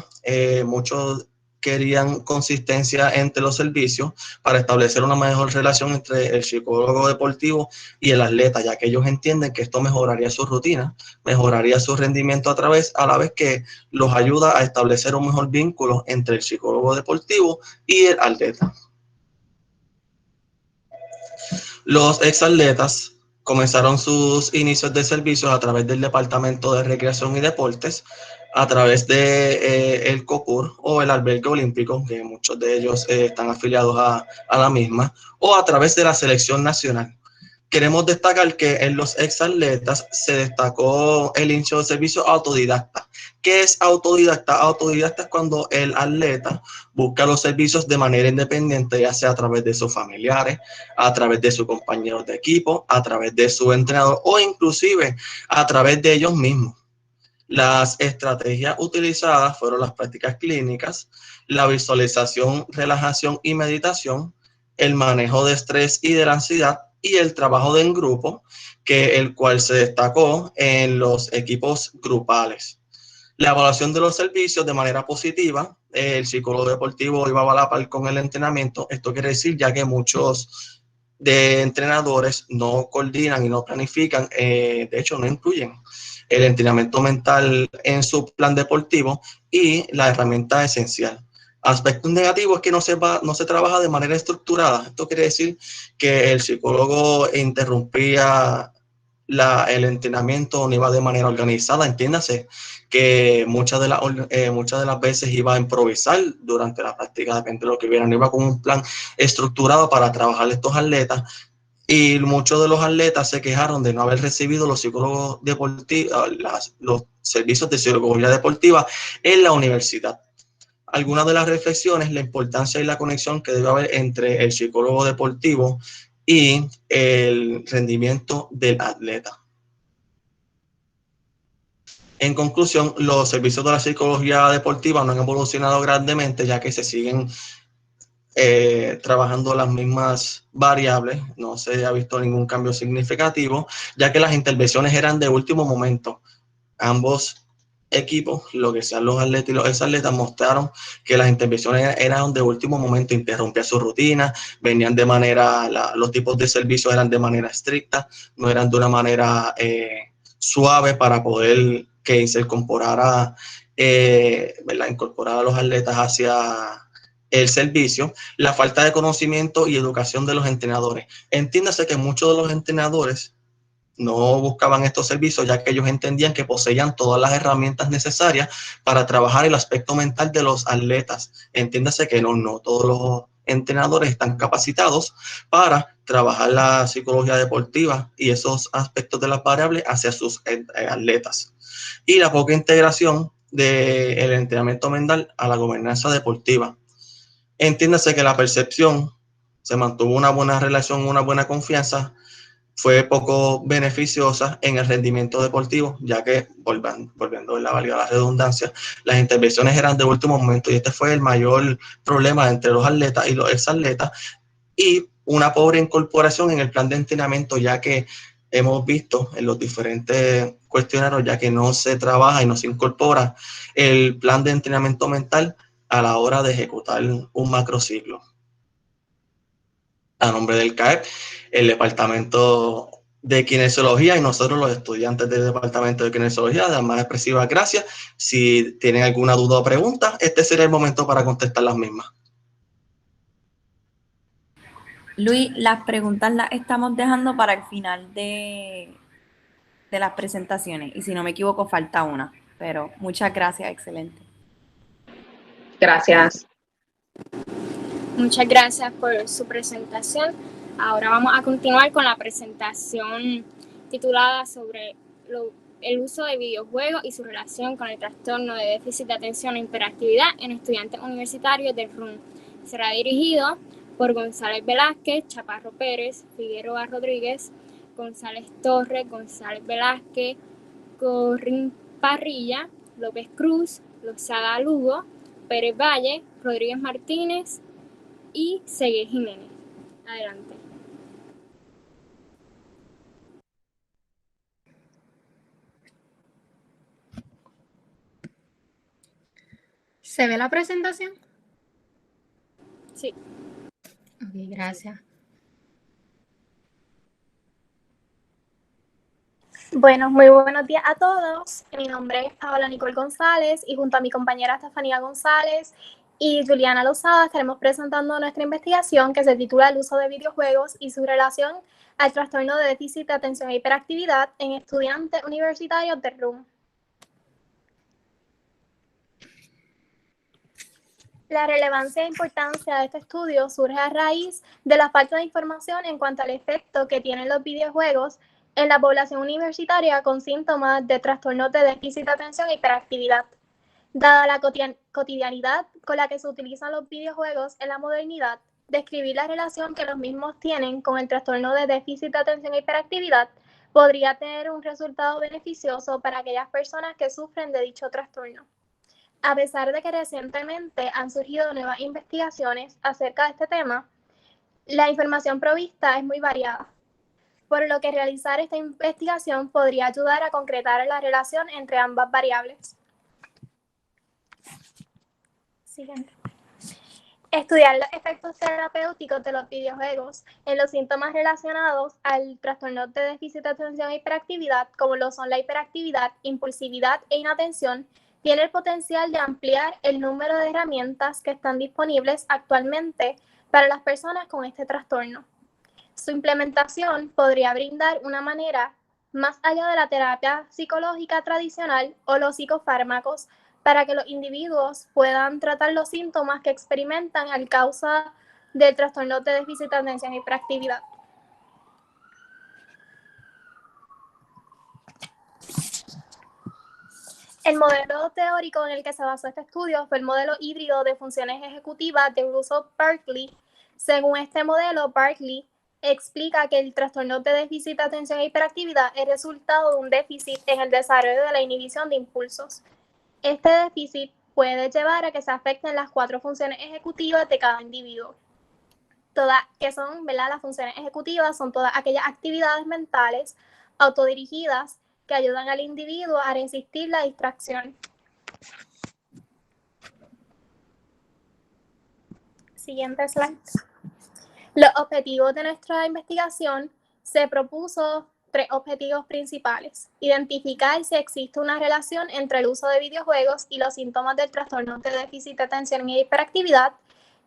muchos querían consistencia entre los servicios para establecer una mejor relación entre el psicólogo deportivo y el atleta, ya que ellos entienden que esto mejoraría su rutina, mejoraría su rendimiento a la vez que los ayuda a establecer un mejor vínculo entre el psicólogo deportivo y el atleta. Los exatletas comenzaron sus inicios de servicios a través del Departamento de Recreación y Deportes, a través de el COCUR o el Albergue Olímpico, que muchos de ellos están afiliados a la misma, o a través de la Selección Nacional. Queremos destacar que en los exatletas se destacó el inicio de servicio autodidacta. ¿Qué es autodidacta? Autodidacta es cuando el atleta busca los servicios de manera independiente, ya sea a través de sus familiares, a través de sus compañeros de equipo, a través de su entrenador o inclusive a través de ellos mismos. Las estrategias utilizadas fueron las prácticas clínicas, la visualización, relajación y meditación, el manejo de estrés y de la ansiedad y el trabajo en grupo, el cual se destacó en los equipos grupales. La evaluación de los servicios de manera positiva, el psicólogo deportivo iba a la par con el entrenamiento. Esto quiere decir ya que muchos de entrenadores no coordinan y no planifican, de hecho no incluyen el entrenamiento mental en su plan deportivo y la herramienta esencial. Aspectos negativos es que no se trabaja de manera estructurada. Esto quiere decir que el psicólogo interrumpía el entrenamiento, no iba de manera organizada. Entiéndase que muchas de las veces iba a improvisar durante la práctica, depende de lo que viera, no iba con un plan estructurado para trabajar estos atletas. Y muchos de los atletas se quejaron de no haber recibido los psicólogos deportivos, los servicios de psicología deportiva en la universidad. Algunas de las reflexiones, la importancia y la conexión que debe haber entre el psicólogo deportivo y el rendimiento del atleta. En conclusión, los servicios de la psicología deportiva no han evolucionado grandemente, ya que se siguen trabajando las mismas variables, no se ha visto ningún cambio significativo, ya que las intervenciones eran de último momento. Ambos equipos, lo que sean los atletas y los exatletas, mostraron que las intervenciones eran de último momento, interrumpía su rutina, venían de manera, los tipos de servicios eran de manera estricta, no eran de una manera suave para poder que se incorporara, incorporar a los atletas hacia el servicio. La falta de conocimiento y educación de los entrenadores. Entiéndase que muchos de los entrenadores no buscaban estos servicios, ya que ellos entendían que poseían todas las herramientas necesarias para trabajar el aspecto mental de los atletas. Entiéndase que no todos los entrenadores están capacitados para trabajar la psicología deportiva y esos aspectos de las variables hacia sus atletas. Y la poca integración del entrenamiento mental a la gobernanza deportiva. Entiéndase que la percepción se mantuvo una buena relación, una buena confianza, fue poco beneficiosa en el rendimiento deportivo, ya que, volviendo a la válida la redundancia, las intervenciones eran de último momento y este fue el mayor problema entre los atletas y los exatletas, y una pobre incorporación en el plan de entrenamiento, ya que hemos visto en los diferentes cuestionarios, ya que no se trabaja y no se incorpora el plan de entrenamiento mental a la hora de ejecutar un macrociclo. A nombre del CAEP, el Departamento de Kinesiología y nosotros los estudiantes del Departamento de Kinesiología, de más expresivas gracias. Si tienen alguna duda o pregunta, este será el momento para contestar las mismas. Luis, las preguntas las estamos dejando para el final de las presentaciones y si no me equivoco falta una, pero muchas gracias, excelente. Gracias. Muchas gracias por su presentación. Ahora vamos a continuar con la presentación titulada sobre el uso de videojuegos y su relación con el trastorno de déficit de atención e hiperactividad en estudiantes universitarios del RUN. Será dirigido por González Velázquez, Chaparro Pérez, Figueroa Rodríguez, González Torres, González Velázquez, Corrín Parrilla, López Cruz, Lozada Lugo, Pérez Valle, Rodríguez Martínez y Seguer Jiménez. Adelante. ¿Se ve la presentación? Sí. Ok, gracias. Bueno, muy buenos días a todos. Mi nombre es Paola Nicole González y junto a mi compañera Estefanía González y Juliana Lozada estaremos presentando nuestra investigación que se titula El uso de videojuegos y su relación al trastorno de déficit de atención e hiperactividad en estudiantes universitarios de RUM. La relevancia e importancia de este estudio surge a raíz de la falta de información en cuanto al efecto que tienen los videojuegos en la población universitaria con síntomas de trastornos de déficit de atención e hiperactividad. Dada la cotidianidad con la que se utilizan los videojuegos en la modernidad, describir la relación que los mismos tienen con el trastorno de déficit de atención e hiperactividad podría tener un resultado beneficioso para aquellas personas que sufren de dicho trastorno. A pesar de que recientemente han surgido nuevas investigaciones acerca de este tema, la información provista es muy variada, por lo que realizar esta investigación podría ayudar a concretar la relación entre ambas variables. Siguiente. Estudiar los efectos terapéuticos de los videojuegos en los síntomas relacionados al trastorno de déficit de atención e hiperactividad, como lo son la hiperactividad, impulsividad e inatención, tiene el potencial de ampliar el número de herramientas que están disponibles actualmente para las personas con este trastorno. Su implementación podría brindar una manera más allá de la terapia psicológica tradicional o los psicofármacos para que los individuos puedan tratar los síntomas que experimentan a causa del trastorno de déficit de atención e hiperactividad. El modelo teórico en el que se basó este estudio fue el modelo híbrido de funciones ejecutivas de Russell-Barkley. Según este modelo, Barkley explica que el trastorno de déficit de atención e hiperactividad es resultado de un déficit en el desarrollo de la inhibición de impulsos. Este déficit puede llevar a que se afecten las 4 funciones ejecutivas de cada individuo. Todas que son, ¿verdad? Las funciones ejecutivas son todas aquellas actividades mentales autodirigidas que ayudan al individuo a resistir la distracción. Siguiente slide. Los objetivos de nuestra investigación se propuso 3 objetivos principales. Identificar si existe una relación entre el uso de videojuegos y los síntomas del trastorno de déficit de atención y hiperactividad.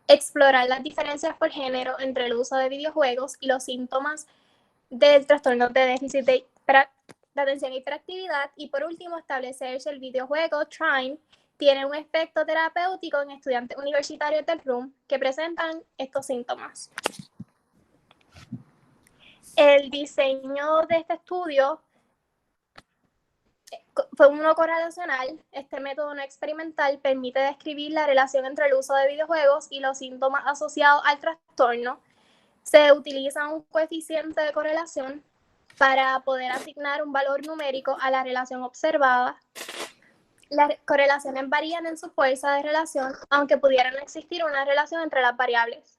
Explorar las diferencias por género entre el uso de videojuegos y los síntomas del trastorno de déficit de atención e hiperactividad. Y por último, establecer si el videojuego Trine tiene un efecto terapéutico en estudiantes universitarios del RUM que presentan estos síntomas. El diseño de este estudio fue uno correlacional. Este método no experimental permite describir la relación entre el uso de videojuegos y los síntomas asociados al trastorno. Se utiliza un coeficiente de correlación para poder asignar un valor numérico a la relación observada. Las correlaciones varían en su fuerza de relación, aunque pudieran existir una relación entre las variables.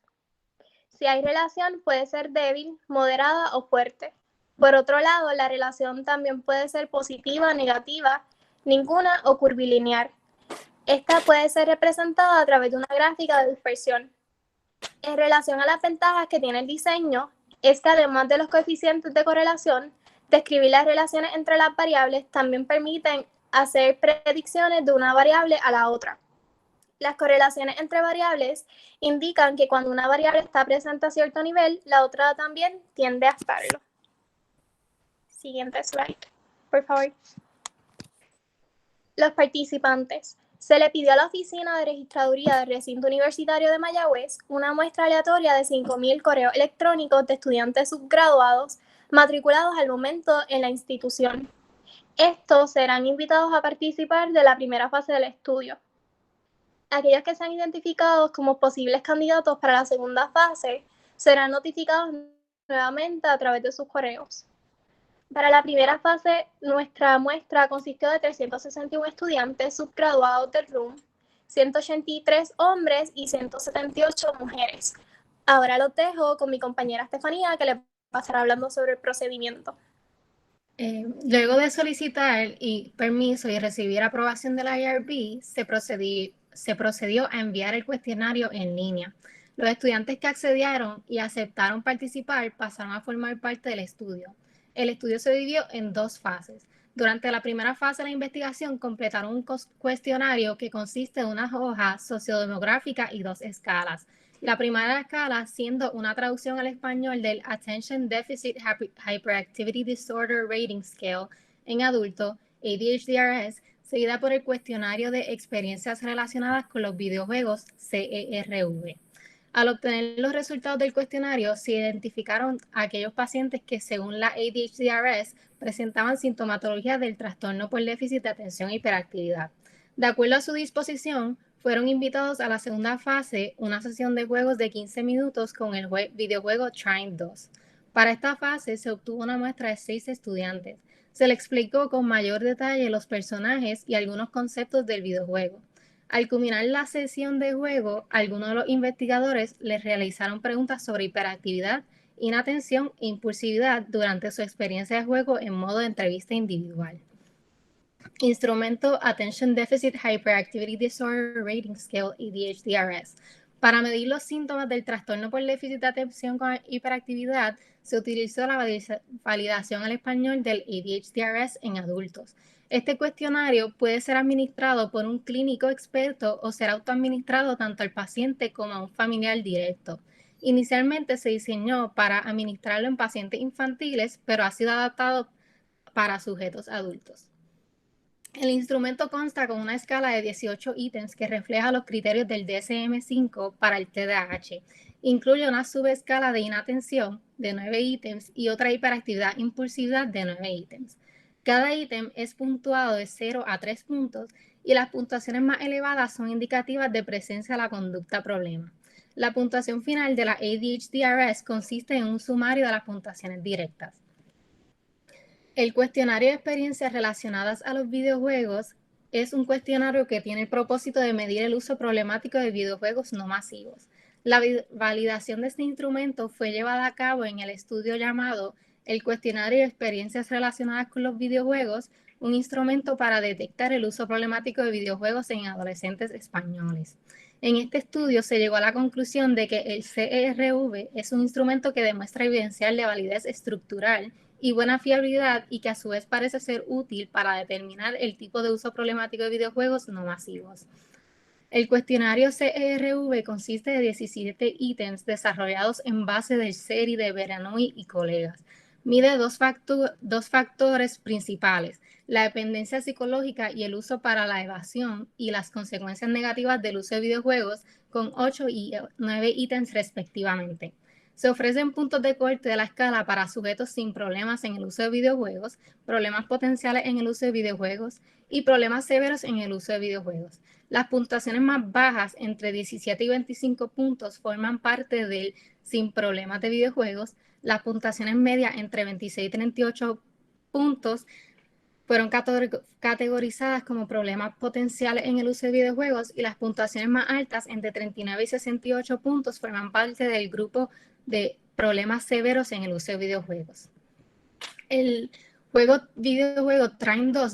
Si hay relación, puede ser débil, moderada o fuerte. Por otro lado, la relación también puede ser positiva, negativa, ninguna o curvilinear. Esta puede ser representada a través de una gráfica de dispersión. En relación a las ventajas que tiene el diseño, es que además de los coeficientes de correlación, describir las relaciones entre las variables también permiten hacer predicciones de una variable a la otra. Las correlaciones entre variables indican que cuando una variable está presente a cierto nivel, la otra también tiende a estarlo. Siguiente slide, por favor. Los participantes. Se le pidió a la Oficina de Registraduría del Recinto Universitario de Mayagüez una muestra aleatoria de 5,000 correos electrónicos de estudiantes subgraduados matriculados al momento en la institución. Estos serán invitados a participar de la primera fase del estudio. Aquellos que sean identificados como posibles candidatos para la segunda fase serán notificados nuevamente a través de sus correos. Para la primera fase, nuestra muestra consistió de 361 estudiantes subgraduados del RUM, 183 hombres y 178 mujeres. Ahora los dejo con mi compañera Estefanía, que les pasará hablando sobre el procedimiento. Luego de solicitar permiso y recibir aprobación de la IRB, se procedió a enviar el cuestionario en línea. Los estudiantes que accedieron y aceptaron participar pasaron a formar parte del estudio. El estudio se dividió en 2 fases. Durante la primera fase de la investigación completaron un cuestionario que consiste en una hoja sociodemográfica y 2 escalas. La primera escala siendo una traducción al español del Attention Deficit Hyperactivity Disorder Rating Scale en adulto, ADHD-RS, seguida por el cuestionario de experiencias relacionadas con los videojuegos, CERV. Al obtener los resultados del cuestionario, se identificaron a aquellos pacientes que, según la ADHD-RS, presentaban sintomatología del trastorno por déficit de atención e hiperactividad. De acuerdo a su disposición, fueron invitados a la segunda fase, una sesión de juegos de 15 minutos con el videojuego Trine 2. Para esta fase se obtuvo una muestra de 6 estudiantes. Se le explicó con mayor detalle los personajes y algunos conceptos del videojuego. Al culminar la sesión de juego, algunos de los investigadores les realizaron preguntas sobre hiperactividad, inatención e impulsividad durante su experiencia de juego en modo de entrevista individual. Instrumento Attention Deficit Hyperactivity Disorder Rating Scale, ADHD-RS. Para medir los síntomas del trastorno por déficit de atención con hiperactividad, se utilizó la validación al español del ADHD-RS en adultos. Este cuestionario puede ser administrado por un clínico experto o ser autoadministrado tanto al paciente como a un familiar directo. Inicialmente se diseñó para administrarlo en pacientes infantiles, pero ha sido adaptado para sujetos adultos. El instrumento consta con una escala de 18 ítems que refleja los criterios del DSM-5 para el TDAH. Incluye una subescala de inatención de 9 ítems y otra hiperactividad impulsividad de 9 ítems. Cada ítem es puntuado de 0 a 3 puntos y las puntuaciones más elevadas son indicativas de presencia de la conducta problema. La puntuación final de la ADHD-RS consiste en un sumario de las puntuaciones directas. El cuestionario de experiencias relacionadas a los videojuegos es un cuestionario que tiene el propósito de medir el uso problemático de videojuegos no masivos. La validación de este instrumento fue llevada a cabo en el estudio llamado el Cuestionario de Experiencias Relacionadas con los Videojuegos, un instrumento para detectar el uso problemático de videojuegos en adolescentes españoles. En este estudio se llegó a la conclusión de que el CERV es un instrumento que demuestra evidencial de validez estructural y buena fiabilidad y que a su vez parece ser útil para determinar el tipo de uso problemático de videojuegos no masivos. El cuestionario CERV consiste de 17 ítems desarrollados en base del CERI de Beranoulli y colegas. Mide dos factores principales, la dependencia psicológica y el uso para la evasión y las consecuencias negativas del uso de videojuegos con 8 y 9 ítems respectivamente. Se ofrecen puntos de corte de la escala para sujetos sin problemas en el uso de videojuegos, problemas potenciales en el uso de videojuegos y problemas severos en el uso de videojuegos. Las puntuaciones más bajas, entre 17 y 25 puntos, forman parte del sin problemas de videojuegos. Las puntuaciones medias, entre 26 y 38 puntos, fueron categorizadas como problemas potenciales en el uso de videojuegos y las puntuaciones más altas, entre 39 y 68 puntos, forman parte del grupo de problemas severos en el uso de videojuegos. El videojuego Trine 2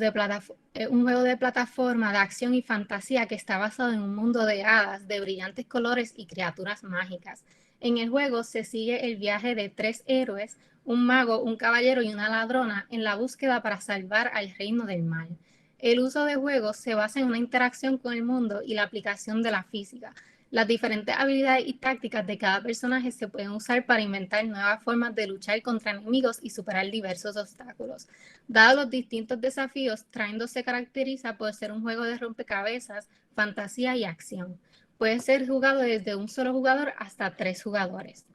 es un juego de plataforma de acción y fantasía que está basado en un mundo de hadas, de brillantes colores y criaturas mágicas. En el juego se sigue el viaje de 3 héroes, un mago, un caballero y una ladrona en la búsqueda para salvar al reino del mal. El uso de juegos se basa en una interacción con el mundo y la aplicación de la física. Las diferentes habilidades y tácticas de cada personaje se pueden usar para inventar nuevas formas de luchar contra enemigos y superar diversos obstáculos. Dados los distintos desafíos, Trine 2 se caracteriza por ser un juego de rompecabezas, fantasía y acción. Puede ser jugado desde un solo jugador hasta 3 jugadores.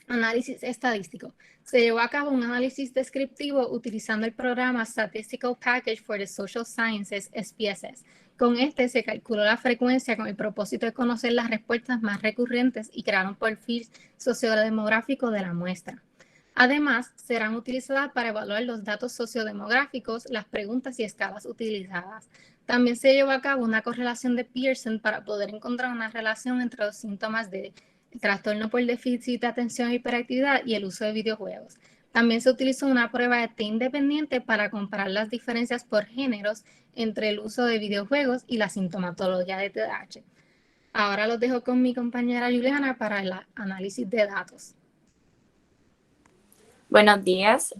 Análisis estadístico. Se llevó a cabo un análisis descriptivo utilizando el programa Statistical Package for the Social Sciences, SPSS. Con este se calculó la frecuencia con el propósito de conocer las respuestas más recurrentes y crear un perfil sociodemográfico de la muestra. Además, serán utilizadas para evaluar los datos sociodemográficos, las preguntas y escalas utilizadas. También se llevó a cabo una correlación de Pearson para poder encontrar una relación entre los síntomas de trastorno por déficit de atención e hiperactividad y el uso de videojuegos. También se utilizó una prueba de té independiente para comparar las diferencias por géneros entre el uso de videojuegos y la sintomatología de TDAH. Ahora los dejo con mi compañera Juliana para el análisis de datos. Buenos días.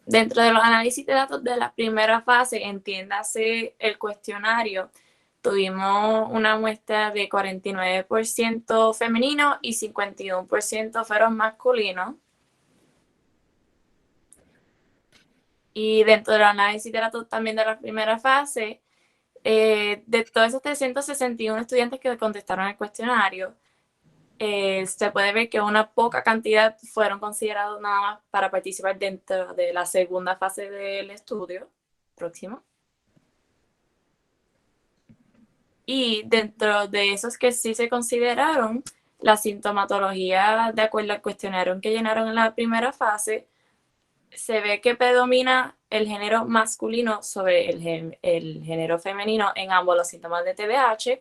Dentro de los análisis de datos de la primera fase, entiéndase el cuestionario, tuvimos una muestra de 49% femenino y 51% fueron masculinos. Y dentro del análisis de datos también de la primera fase, de todos esos 361 estudiantes que contestaron el cuestionario, se puede ver que una poca cantidad fueron considerados nada más para participar dentro de la segunda fase del estudio. Próximo. Y dentro de esos que sí se consideraron, la sintomatología, de acuerdo al cuestionario que llenaron en la primera fase, se ve que predomina el género masculino sobre el género femenino en ambos los síntomas de TDAH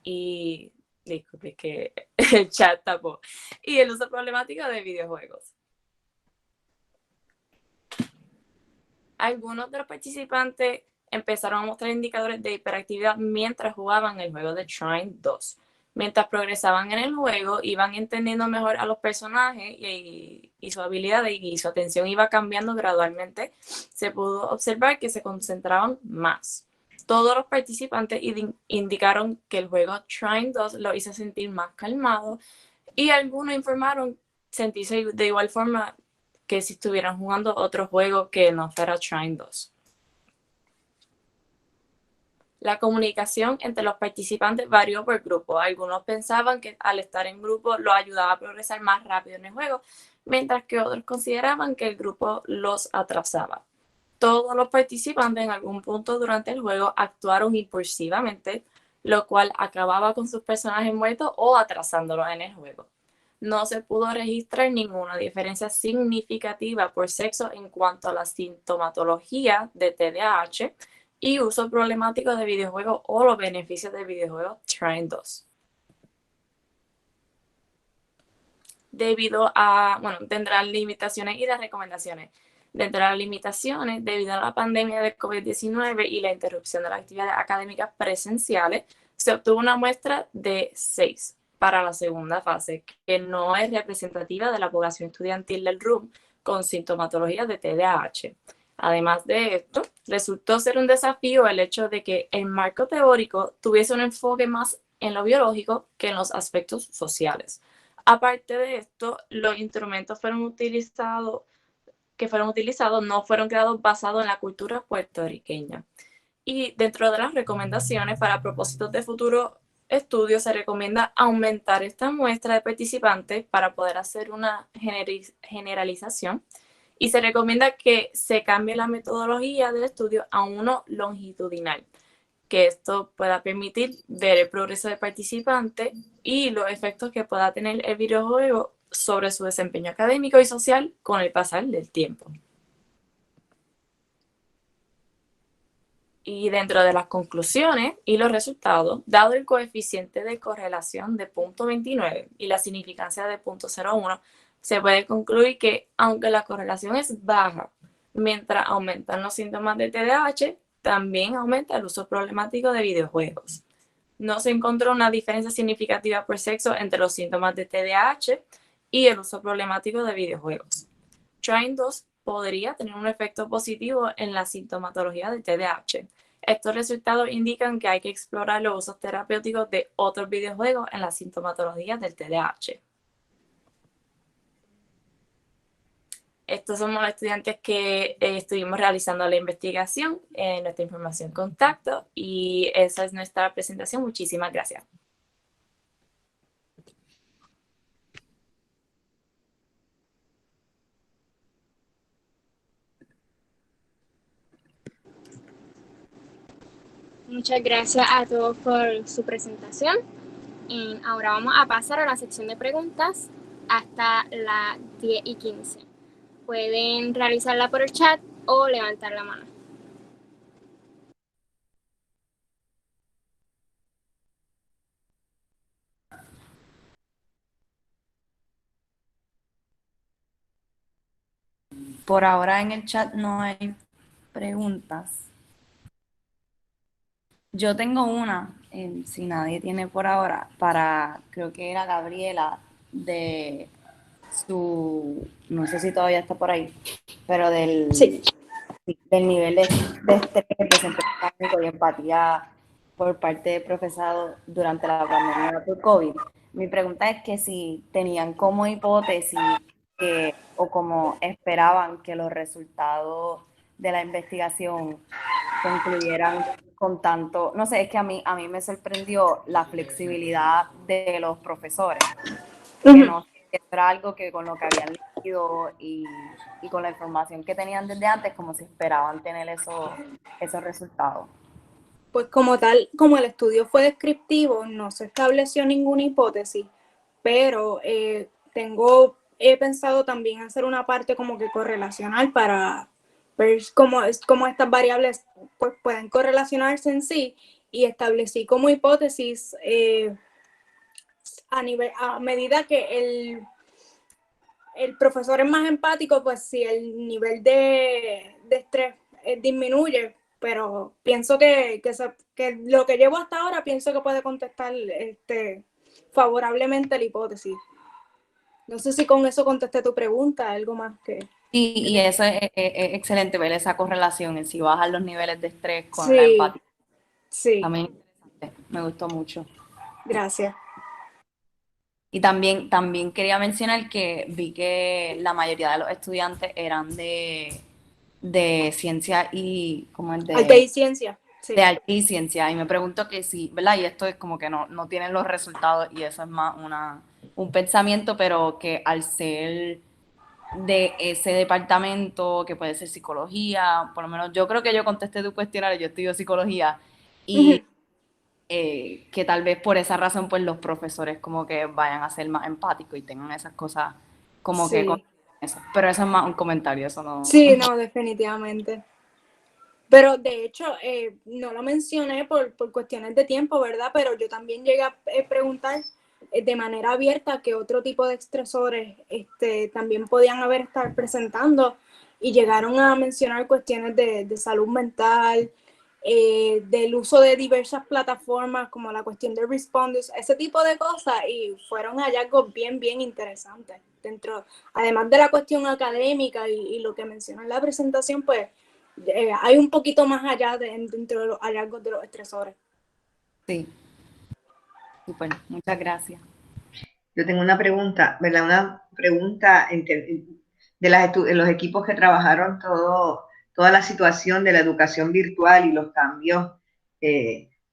y, disculpe que el chat tapó, y el uso problemático de videojuegos. Algunos de los participantes empezaron a mostrar indicadores de hiperactividad mientras jugaban el juego de Trine 2. Mientras progresaban en el juego, iban entendiendo mejor a los personajes y sus habilidades, y su atención iba cambiando gradualmente. Se pudo observar que se concentraban más. Todos los participantes indicaron que el juego Trine 2 los hizo sentir más calmados, y algunos informaron sentirse de igual forma que si estuvieran jugando otro juego que no fuera Trine 2. La comunicación entre los participantes varió por grupo. Algunos pensaban que al estar en grupo los ayudaba a progresar más rápido en el juego, mientras que otros consideraban que el grupo los atrasaba. Todos los participantes en algún punto durante el juego actuaron impulsivamente, lo cual acababa con sus personajes muertos o atrasándolos en el juego. No se pudo registrar ninguna diferencia significativa por sexo en cuanto a la sintomatología de TDAH y uso problemático de videojuegos o los beneficios del videojuego Trine 2. Debido a, dentro de las limitaciones y las recomendaciones. Dentro de las limitaciones, debido a la pandemia de COVID-19 y la interrupción de las actividades académicas presenciales, se obtuvo una muestra de 6 para la segunda fase, que no es representativa de la población estudiantil del RUM con sintomatología de TDAH. Además de esto, resultó ser un desafío el hecho de que el marco teórico tuviese un enfoque más en lo biológico que en los aspectos sociales. Aparte de esto, los instrumentos que fueron utilizados no fueron creados basados en la cultura puertorriqueña. Y dentro de las recomendaciones para propósitos de futuro estudio, se recomienda aumentar esta muestra de participantes para poder hacer una generalización, y se recomienda que se cambie la metodología del estudio a uno longitudinal, que esto pueda permitir ver el progreso del participante y los efectos que pueda tener el videojuego sobre su desempeño académico y social con el pasar del tiempo. Y dentro de las conclusiones y los resultados, dado el coeficiente de correlación de 0.29 y la significancia de 0.01, se puede concluir que, aunque la correlación es baja, mientras aumentan los síntomas de TDAH, también aumenta el uso problemático de videojuegos. No se encontró una diferencia significativa por sexo entre los síntomas de TDAH y el uso problemático de videojuegos. Trine 2 podría tener un efecto positivo en la sintomatología de TDAH. Estos resultados indican que hay que explorar los usos terapéuticos de otros videojuegos en la sintomatología del TDAH. Estos somos los estudiantes que estuvimos realizando la investigación en nuestra información contacto, y esa es nuestra presentación. Muchísimas gracias. Muchas gracias a todos por su presentación. Ahora vamos a pasar a la sección de preguntas hasta las 10:15. Pueden realizarla por el chat o levantar la mano. Por ahora en el chat no hay preguntas. Yo tengo una, si nadie tiene por ahora, creo que era Gabriela, de no sé si todavía está por ahí, pero del nivel de estrés, desempeño académico y empatía por parte del profesorado durante la pandemia por COVID. Mi pregunta es que si tenían como hipótesis o como esperaban que los resultados de la investigación concluyeran con tanto, no sé, es que a mí me sorprendió la flexibilidad de los profesores, que no era algo que con lo que habían leído y con la información que tenían desde antes, como si esperaban tener esos resultados. Pues como tal, como el estudio fue descriptivo, no se estableció ninguna hipótesis, pero he pensado también hacer una parte como que correlacional para ver cómo estas variables pues, pueden correlacionarse en sí, y establecí como hipótesis a medida que el profesor es más empático, pues si el nivel de estrés disminuye, pero pienso que lo que llevo hasta ahora pienso que puede contestar favorablemente la hipótesis. No sé si con eso contesté tu pregunta, algo más que... Y eso es excelente, ver esa correlación en si bajan los niveles de estrés con Sí, la empatía. Sí. También interesante, me gustó mucho. Gracias. Y también quería mencionar que vi que la mayoría de los estudiantes eran de ciencia y como es Arte y ciencia. Sí. De arte y ciencia. Y me pregunto que si, ¿verdad? Y esto es como que no tienen los resultados y eso es más un pensamiento, pero que al ser de ese departamento, que puede ser psicología, por lo menos yo creo que yo contesté tu cuestionario, yo estudio psicología, y que tal vez por esa razón pues los profesores como que vayan a ser más empáticos y tengan esas cosas como Sí. que eso. Pero eso es más un comentario, eso no... Sí, no, definitivamente. Pero de hecho, no lo mencioné por cuestiones de tiempo, ¿verdad? Pero yo también llegué a preguntar de manera abierta qué otro tipo de estresores también podían estar presentando, y llegaron a mencionar cuestiones de salud mental, del uso de diversas plataformas como la cuestión de Respondus, ese tipo de cosas, y fueron hallazgos bien, bien interesantes. Además de la cuestión académica y lo que mencionó en la presentación, pues hay un poquito más allá dentro de los hallazgos de los estresores. Sí. Súper, muchas gracias. Yo tengo una pregunta, ¿verdad? Una pregunta de los equipos que trabajaron toda la situación de la educación virtual y los cambios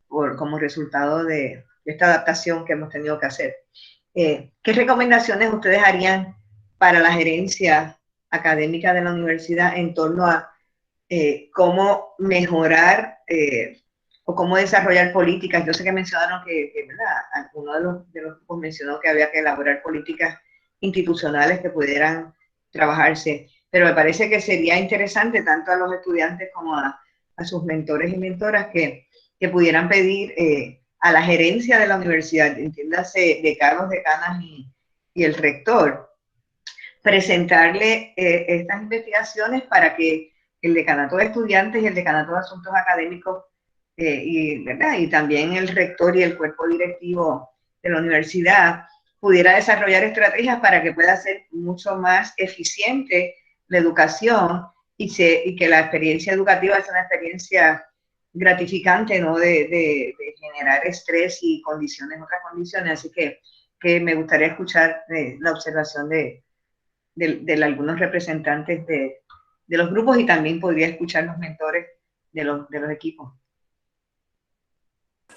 como resultado de esta adaptación que hemos tenido que hacer. ¿Qué recomendaciones ustedes harían para la gerencia académica de la universidad en torno a cómo mejorar o cómo desarrollar políticas? Yo sé que mencionaron ¿verdad? Uno de los grupos mencionó que había que elaborar políticas institucionales que pudieran trabajarse, pero me parece que sería interesante tanto a los estudiantes como a sus mentores y mentoras que pudieran pedir a la gerencia de la universidad, entiéndase decanos, decanas y el rector, presentarle estas investigaciones para que el decanato de estudiantes y el decanato de asuntos académicos y también el rector y el cuerpo directivo de la universidad pudiera desarrollar estrategias para que pueda ser mucho más eficiente la educación y que la experiencia educativa sea una experiencia gratificante, no de generar estrés y otras condiciones. Así que me gustaría escuchar la observación de algunos representantes de los grupos, y también podría escuchar los mentores de los equipos.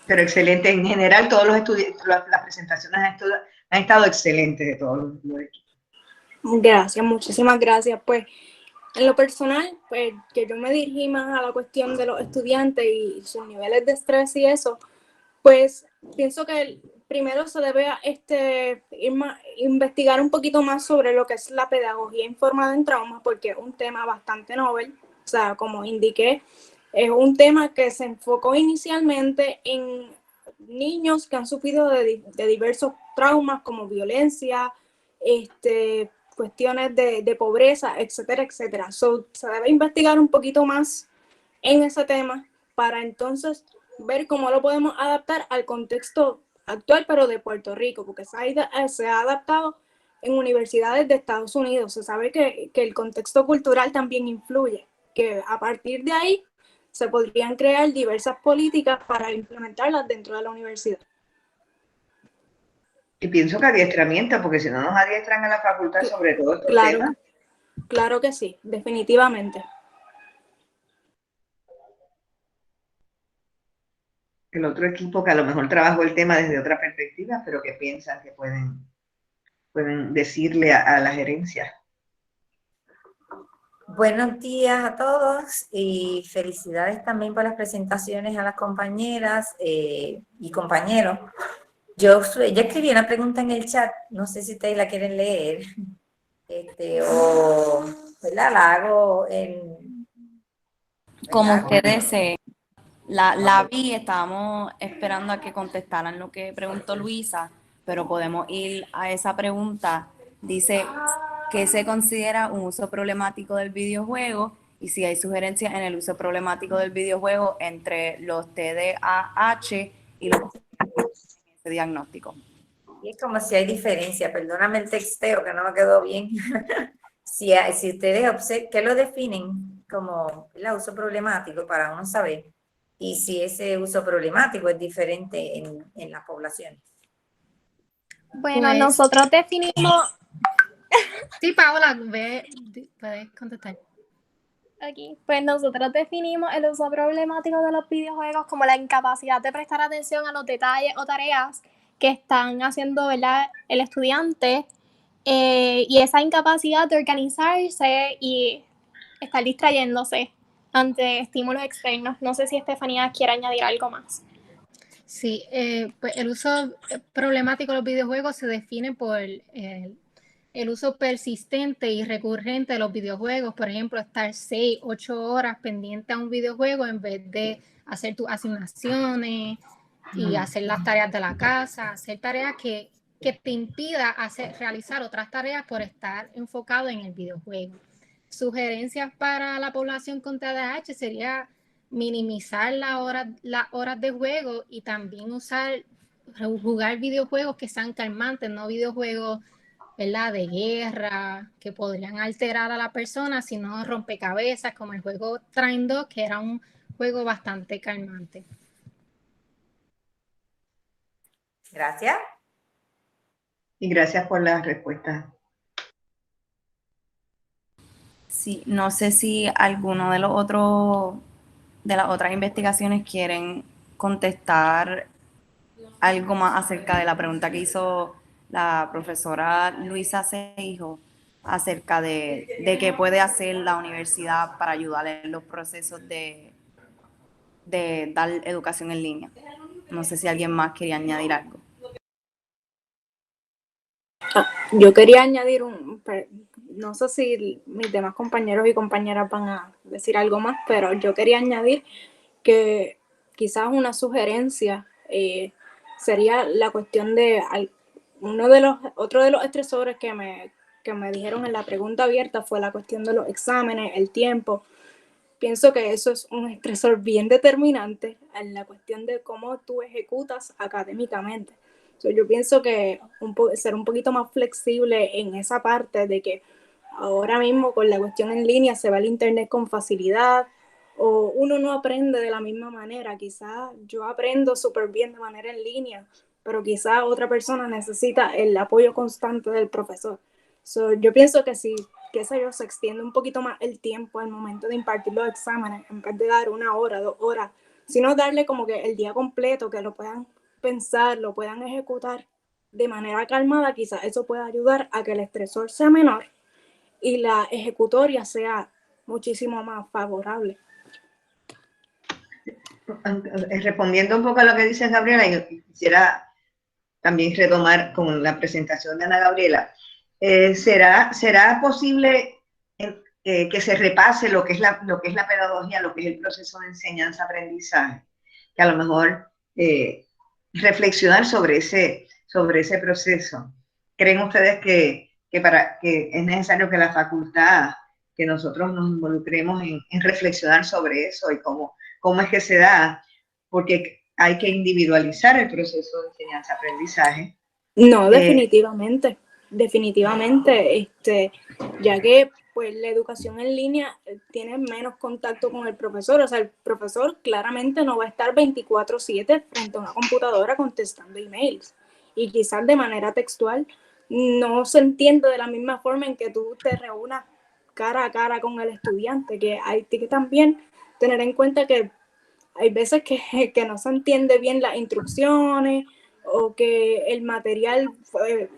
Pero excelente, en general todos los estudiantes, las presentaciones han estado excelentes de todos los equipos. Gracias, muchísimas gracias. Pues en lo personal, pues que yo me dirigí más a la cuestión de los estudiantes y sus niveles de estrés y eso, pues pienso que primero se debe investigar un poquito más sobre lo que es la pedagogía informada en trauma, porque es un tema bastante novel. O sea, como indiqué, es un tema que se enfocó inicialmente en niños que han sufrido de diversos traumas como violencia, cuestiones de pobreza, etcétera, etcétera. Se debe investigar un poquito más en ese tema para entonces ver cómo lo podemos adaptar al contexto actual, pero de Puerto Rico, porque se ha adaptado en universidades de Estados Unidos. Se sabe que el contexto cultural también influye, que a partir de ahí se podrían crear diversas políticas para implementarlas dentro de la universidad. Y pienso que adiestramiento, porque si no nos adiestran en la facultad sobre todo estos temas. Claro que sí, definitivamente. El otro equipo que a lo mejor trabajó el tema desde otra perspectiva, pero que piensan que pueden decirle a la gerencia. Buenos días a todos y felicidades también por las presentaciones a las compañeras y compañeros. Yo escribí una pregunta en el chat, no sé si ustedes la quieren leer, o ¿verdad? La hago en... Como ustedes deseen. La vi, estábamos esperando a que contestaran lo que preguntó Luisa, pero podemos ir a esa pregunta. Dice, ¿qué se considera un uso problemático del videojuego? Y si hay sugerencias en el uso problemático del videojuego entre los TDAH y los ese diagnóstico. Y es como si hay diferencia, perdóname el texteo que no me quedó bien. si ustedes ¿qué lo definen como el uso problemático para uno saber? Y si ese uso problemático es diferente en las poblaciones. Bueno, Pues, nosotros definimos... Sí, Paola, puedes contestar. Aquí, pues nosotros definimos el uso problemático de los videojuegos como la incapacidad de prestar atención a los detalles o tareas que están haciendo, ¿verdad?, el estudiante, y esa incapacidad de organizarse y estar distrayéndose ante estímulos externos. No sé si Estefanía quiere añadir algo más. Sí, pues el uso problemático de los videojuegos se define por el uso persistente y recurrente de los videojuegos. Por ejemplo, estar 6, 8 horas pendiente a un videojuego en vez de hacer tus asignaciones y hacer las tareas de la casa, hacer tareas que te impida realizar otras tareas por estar enfocado en el videojuego. Sugerencias para la población con TDAH sería minimizar las horas de juego y también jugar videojuegos que sean calmantes, no videojuegos, ¿verdad?, de guerra que podrían alterar a la persona, sino rompecabezas como el juego Train 2, que era un juego bastante calmante. Gracias. Y gracias por las respuestas. Sí, no sé si alguno de las otras investigaciones quieren contestar algo más acerca de la pregunta que hizo la profesora Luisa Seijo acerca de qué puede hacer la universidad para ayudar en los procesos de dar educación en línea. No sé si alguien más quería añadir algo. Yo quería añadir no sé si mis demás compañeros y compañeras van a decir algo más, pero yo quería añadir que quizás una sugerencia sería la cuestión de otro de los estresores que me dijeron en la pregunta abierta fue la cuestión de los exámenes, el tiempo. Pienso que eso es un estresor bien determinante en la cuestión de cómo tú ejecutas académicamente. Yo pienso que ser un poquito más flexible en esa parte de que ahora mismo con la cuestión en línea se va el internet con facilidad o uno no aprende de la misma manera. Quizás yo aprendo súper bien de manera en línea, pero quizás otra persona necesita el apoyo constante del profesor. Yo pienso que si se extiende un poquito más el tiempo al momento de impartir los exámenes, en vez de dar 1 hora, 2 horas, sino darle como que el día completo, que lo puedan pensar, lo puedan ejecutar de manera calmada, quizás eso pueda ayudar a que el estresor sea menor y la ejecutoria sea muchísimo más favorable. Respondiendo un poco a lo que dice Gabriela, yo quisiera también retomar con la presentación de Ana Gabriela. ¿Será posible que se repase lo que es la pedagogía, lo que es el proceso de enseñanza-aprendizaje? Que a lo mejor reflexionar sobre ese proceso. ¿Creen ustedes que es necesario que la facultad, que nosotros nos involucremos en reflexionar sobre eso y cómo es que se da? Porque hay que individualizar el proceso de enseñanza-aprendizaje. No, definitivamente, ya que pues la educación en línea tiene menos contacto con el profesor. O sea, el profesor claramente no va a estar 24/7 frente a una computadora contestando emails. Y quizás de manera textual no se entiende de la misma forma en que tú te reúnas cara a cara con el estudiante, que hay que también tener en cuenta que hay veces que no se entiende bien las instrucciones o que el material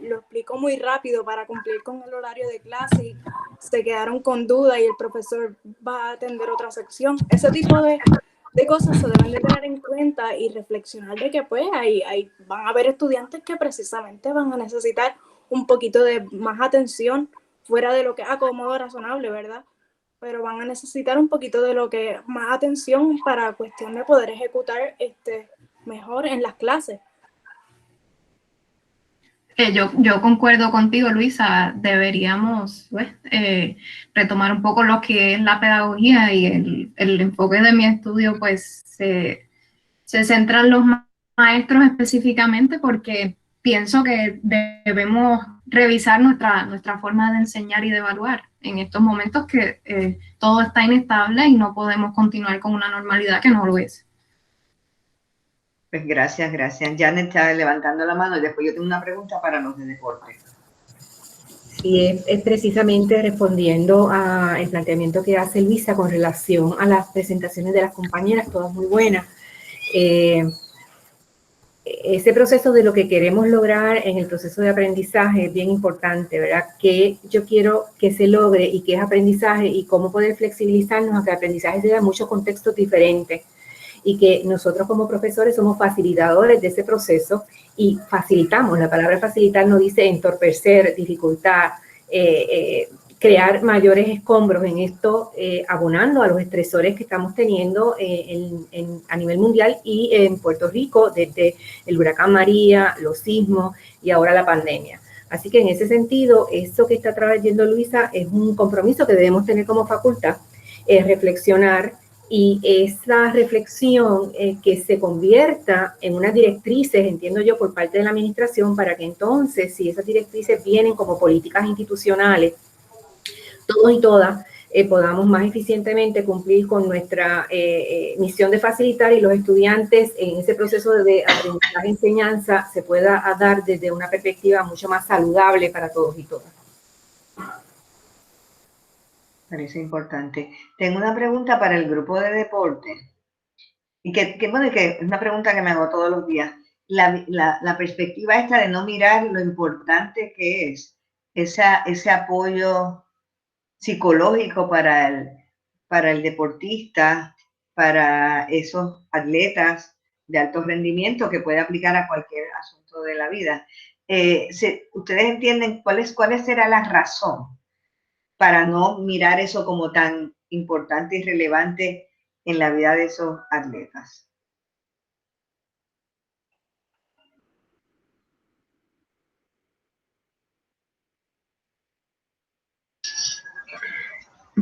lo explicó muy rápido para cumplir con el horario de clase y se quedaron con duda y el profesor va a atender otra sección. Ese tipo de cosas se deben de tener en cuenta y reflexionar de que pues van a haber estudiantes que precisamente van a necesitar un poquito de más atención fuera de lo que es acomodo razonable, ¿verdad? Pero van a necesitar un poquito de lo que más atención para cuestión de poder ejecutar mejor en las clases. Yo concuerdo contigo, Luisa, deberíamos retomar un poco lo que es la pedagogía y el enfoque de mi estudio, pues se centra en los maestros específicamente porque pienso que debemos revisar nuestra forma de enseñar y de evaluar en estos momentos que todo está inestable y no podemos continuar con una normalidad que no lo es. Pues gracias. Janet está levantando la mano y después yo tengo una pregunta para los de deporte. Sí, es precisamente respondiendo al planteamiento que hace Luisa con relación a las presentaciones de las compañeras, todas muy buenas. Ese proceso de lo que queremos lograr en el proceso de aprendizaje es bien importante, ¿verdad? Que yo quiero que se logre y qué es aprendizaje y cómo poder flexibilizarnos a que el aprendizaje sea muchos contextos diferentes y que nosotros como profesores somos facilitadores de ese proceso y facilitamos. La palabra facilitar no dice entorpecer, dificultar, crear mayores escombros en esto, abonando a los estresores que estamos teniendo a nivel mundial y en Puerto Rico desde el huracán María, los sismos y ahora la pandemia. Así que en ese sentido, esto que está trayendo Luisa es un compromiso que debemos tener como facultad, reflexionar y esa reflexión que se convierta en unas directrices, entiendo yo, por parte de la administración para que entonces, si esas directrices vienen como políticas institucionales, todos y todas podamos más eficientemente cumplir con nuestra misión de facilitar y los estudiantes en ese proceso de aprendizaje-enseñanza se pueda dar desde una perspectiva mucho más saludable para todos y todas. Parece importante. Tengo una pregunta para el grupo de deporte. Y que es una pregunta que me hago todos los días. La perspectiva esta de no mirar lo importante que es ese apoyo psicológico para el deportista, para esos atletas de alto rendimiento que puede aplicar a cualquier asunto de la vida. ¿Ustedes entienden cuál será la razón para no mirar eso como tan importante y relevante en la vida de esos atletas?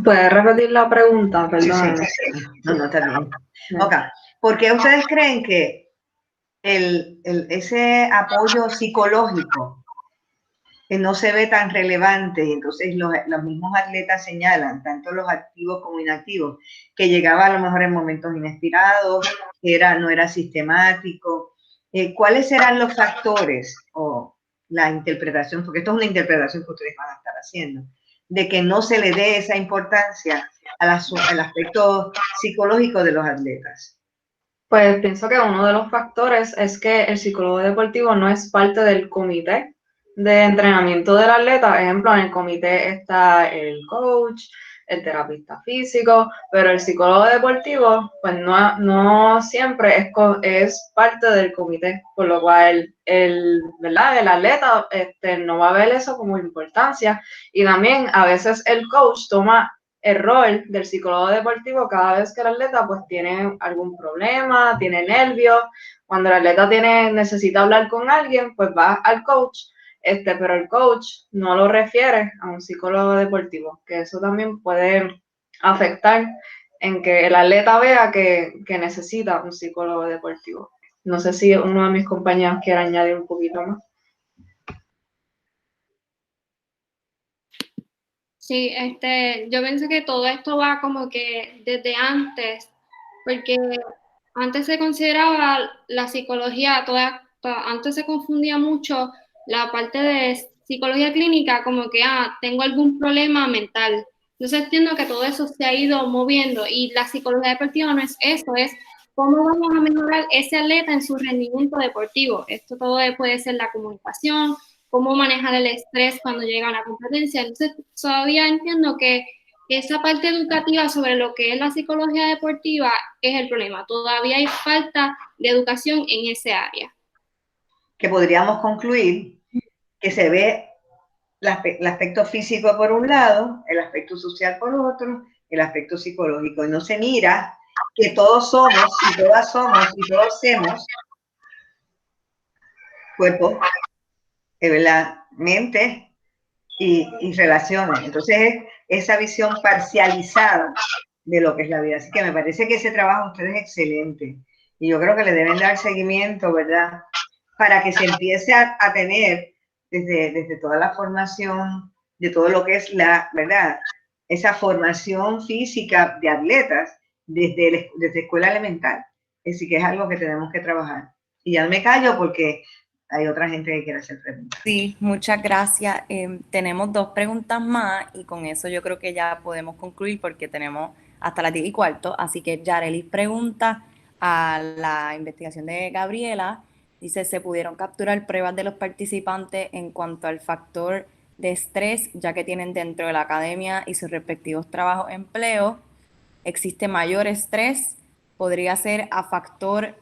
¿Puedes repetir la pregunta? Perdón. Sí. No, está bien. Ok. ¿Por qué ustedes creen que ese apoyo psicológico no se ve tan relevante? Y entonces los mismos atletas señalan, tanto los activos como inactivos, que llegaba a lo mejor en momentos inesperados, no era sistemático. ¿Cuáles serán los factores o la interpretación? Porque esto es una interpretación que ustedes van a estar haciendo, de que no se le dé esa importancia al aspecto psicológico de los atletas. Pues pienso que uno de los factores es que el psicólogo deportivo no es parte del comité de entrenamiento del atleta. Por ejemplo, en el comité está el coach, el terapista físico, pero el psicólogo deportivo pues no siempre es parte del comité, por lo cual el atleta no va a ver eso como importancia. Y también a veces el coach toma el rol del psicólogo deportivo cada vez que el atleta pues tiene algún problema, tiene nervios. Cuando el atleta necesita hablar con alguien, pues va al coach, pero el coach no lo refiere a un psicólogo deportivo, que eso también puede afectar en que el atleta vea que necesita un psicólogo deportivo. No sé si uno de mis compañeros quiere añadir un poquito más. Sí, yo pienso que todo esto va como que desde antes, porque antes se consideraba la psicología, antes se confundía mucho la parte de psicología clínica como que, tengo algún problema mental. Entonces entiendo que todo eso se ha ido moviendo y la psicología deportiva no es eso, es cómo vamos a mejorar ese atleta en su rendimiento deportivo. Esto todo puede ser la comunicación, cómo manejar el estrés cuando llega a la competencia. Entonces, todavía entiendo que esa parte educativa sobre lo que es la psicología deportiva es el problema. Todavía hay falta de educación en ese área. Que podríamos concluir que se ve el aspecto físico por un lado, el aspecto social por otro, el aspecto psicológico. Y no se mira que todos somos y todas somos y todos hacemos cuerpo, ¿verdad? Mente y relaciones. Entonces, esa visión parcializada de lo que es la vida. Así que me parece que ese trabajo de ustedes es excelente. Y yo creo que le deben dar seguimiento, ¿verdad? Para que se empiece a tener desde toda la formación, de todo lo que es la, ¿verdad? Esa formación física de atletas desde escuela elemental. Así que es algo que tenemos que trabajar. Y ya me callo porque hay otra gente que quiere hacer preguntas. Sí, muchas gracias. Tenemos 2 preguntas más y con eso yo creo que ya podemos concluir porque tenemos hasta las 10:15. Así que Yarelis pregunta a la investigación de Gabriela. Dice, ¿se pudieron capturar pruebas de los participantes en cuanto al factor de estrés, ya que tienen dentro de la academia y sus respectivos trabajos empleo? ¿Existe mayor estrés? ¿Podría ser factor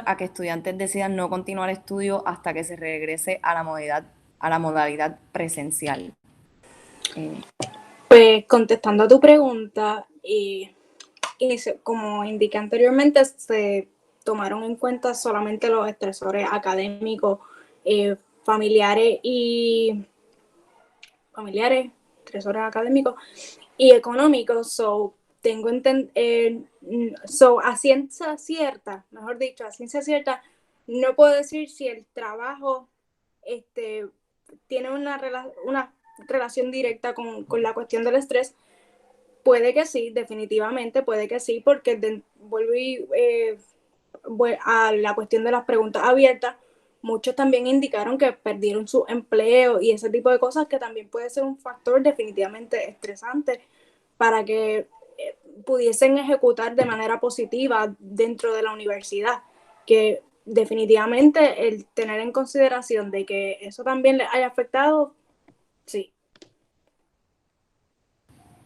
a que estudiantes decidan no continuar estudio hasta que se regrese a la modalidad presencial? Pues contestando a tu pregunta, como indiqué anteriormente, se tomaron en cuenta solamente los estresores académicos, familiares, estresores académicos y económicos. A ciencia cierta, no puedo decir si el trabajo tiene una relación directa con la cuestión del estrés. Puede que sí, definitivamente, puede que sí, porque vuelvo a la cuestión de las preguntas abiertas. Muchos también indicaron que perdieron su empleo y ese tipo de cosas, que también puede ser un factor definitivamente estresante para que pudiesen ejecutar de manera positiva dentro de la universidad, que definitivamente el tener en consideración de que eso también les haya afectado, sí.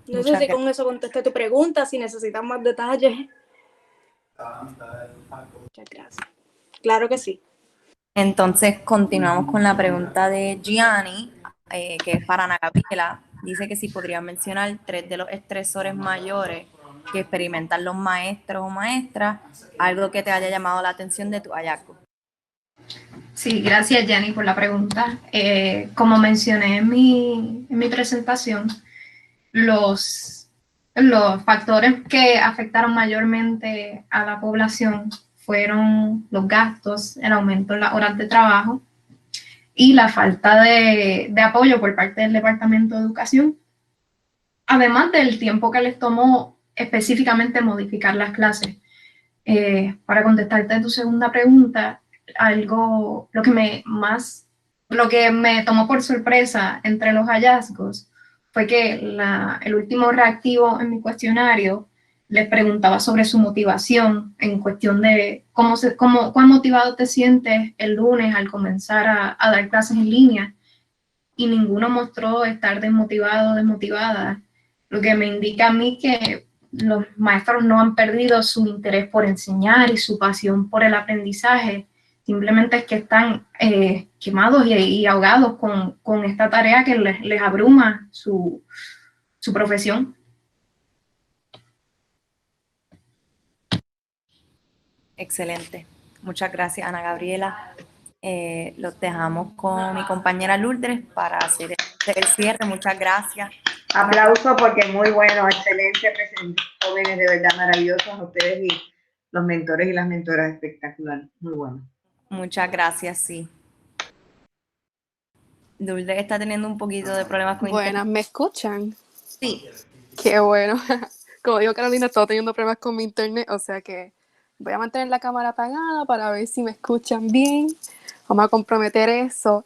No sé si con eso contesté tu pregunta, si necesitas más detalles. Muchas gracias. Claro que sí. Entonces, continuamos con la pregunta de Gianni, que es para Ana Gabriela. Dice que si podría mencionar 3 de los estresores mayores que experimentan los maestros o maestras, algo que te haya llamado la atención de tu hallazgo. Sí, gracias Jenny por la pregunta. Como mencioné en mi presentación, los factores que afectaron mayormente a la población fueron los gastos, el aumento en las horas de trabajo y la falta de apoyo por parte del Departamento de Educación, además del tiempo que les tomó específicamente modificar las clases. Para contestarte tu segunda pregunta, lo que me tomó por sorpresa entre los hallazgos fue que el último reactivo en mi cuestionario les preguntaba sobre su motivación en cuestión de cuán motivado te sientes el lunes al comenzar a dar clases en línea, y ninguno mostró estar desmotivado o desmotivada, lo que me indica a mí que los maestros no han perdido su interés por enseñar y su pasión por el aprendizaje, simplemente es que están quemados y ahogados con esta tarea que les abruma su profesión. Excelente. Muchas gracias, Ana Gabriela. Los dejamos con mi compañera Lourdes para hacer el cierre. Muchas gracias. Aplauso porque muy bueno, excelente presentación, jóvenes de verdad maravillosos, a ustedes y los mentores y las mentoras espectacular, muy bueno. Muchas gracias, sí. Lourdes está teniendo un poquito de problemas con internet. Buenas, ¿me escuchan? Sí. Qué bueno. Como dijo Carolina, estoy teniendo problemas con mi internet, o sea que voy a mantener la cámara apagada para ver si me escuchan bien. Vamos a comprometer eso.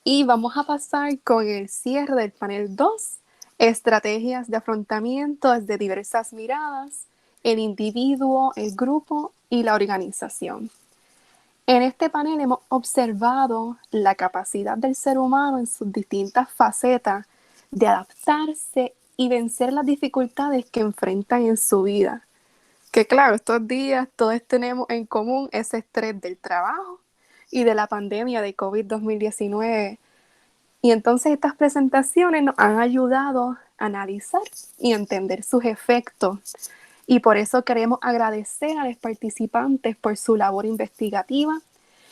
Y vamos a pasar con el cierre del panel 2, estrategias de afrontamiento desde diversas miradas, el individuo, el grupo y la organización. En este panel hemos observado la capacidad del ser humano en sus distintas facetas de adaptarse y vencer las dificultades que enfrentan en su vida. Que claro, estos días todos tenemos en común ese estrés del trabajo y de la pandemia de COVID-2019. Y entonces estas presentaciones nos han ayudado a analizar y entender sus efectos. Y por eso queremos agradecer a los participantes por su labor investigativa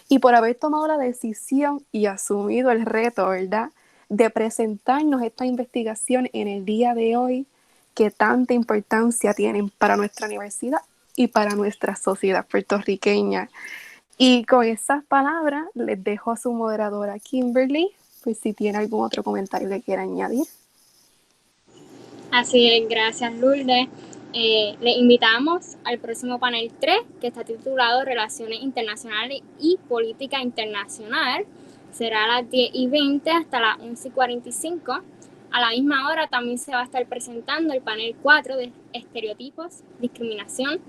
y por haber tomado la decisión y asumido el reto, ¿verdad?, de presentarnos esta investigación en el día de hoy que tanta importancia tienen para nuestra universidad y para nuestra sociedad puertorriqueña. Y con esas palabras les dejo a su moderadora Kimberly, pues si tiene algún otro comentario que quiera añadir. Así es, gracias Lourdes. Le invitamos al próximo panel 3, que está titulado Relaciones Internacionales y Política Internacional. Será a las 10:20 hasta las 11:45. A la misma hora también se va a estar presentando el panel 4 de Estereotipos, Discriminación,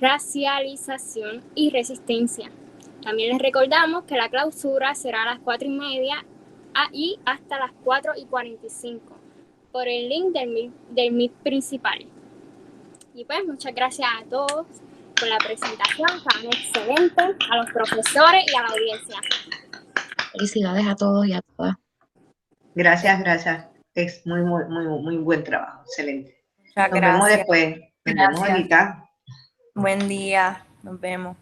Racialización y Resistencia. También les recordamos que la clausura será a las 4:30 y hasta las 4:45 por el link del Meet principal. Y pues muchas gracias a todos por la presentación, estaban excelentes, a los profesores y a la audiencia. Felicidades a todos y a todas. Gracias, gracias. Es muy buen trabajo, excelente. Muchas Nos vemos gracias. después. Nos vemos ahorita. Buen día, nos vemos.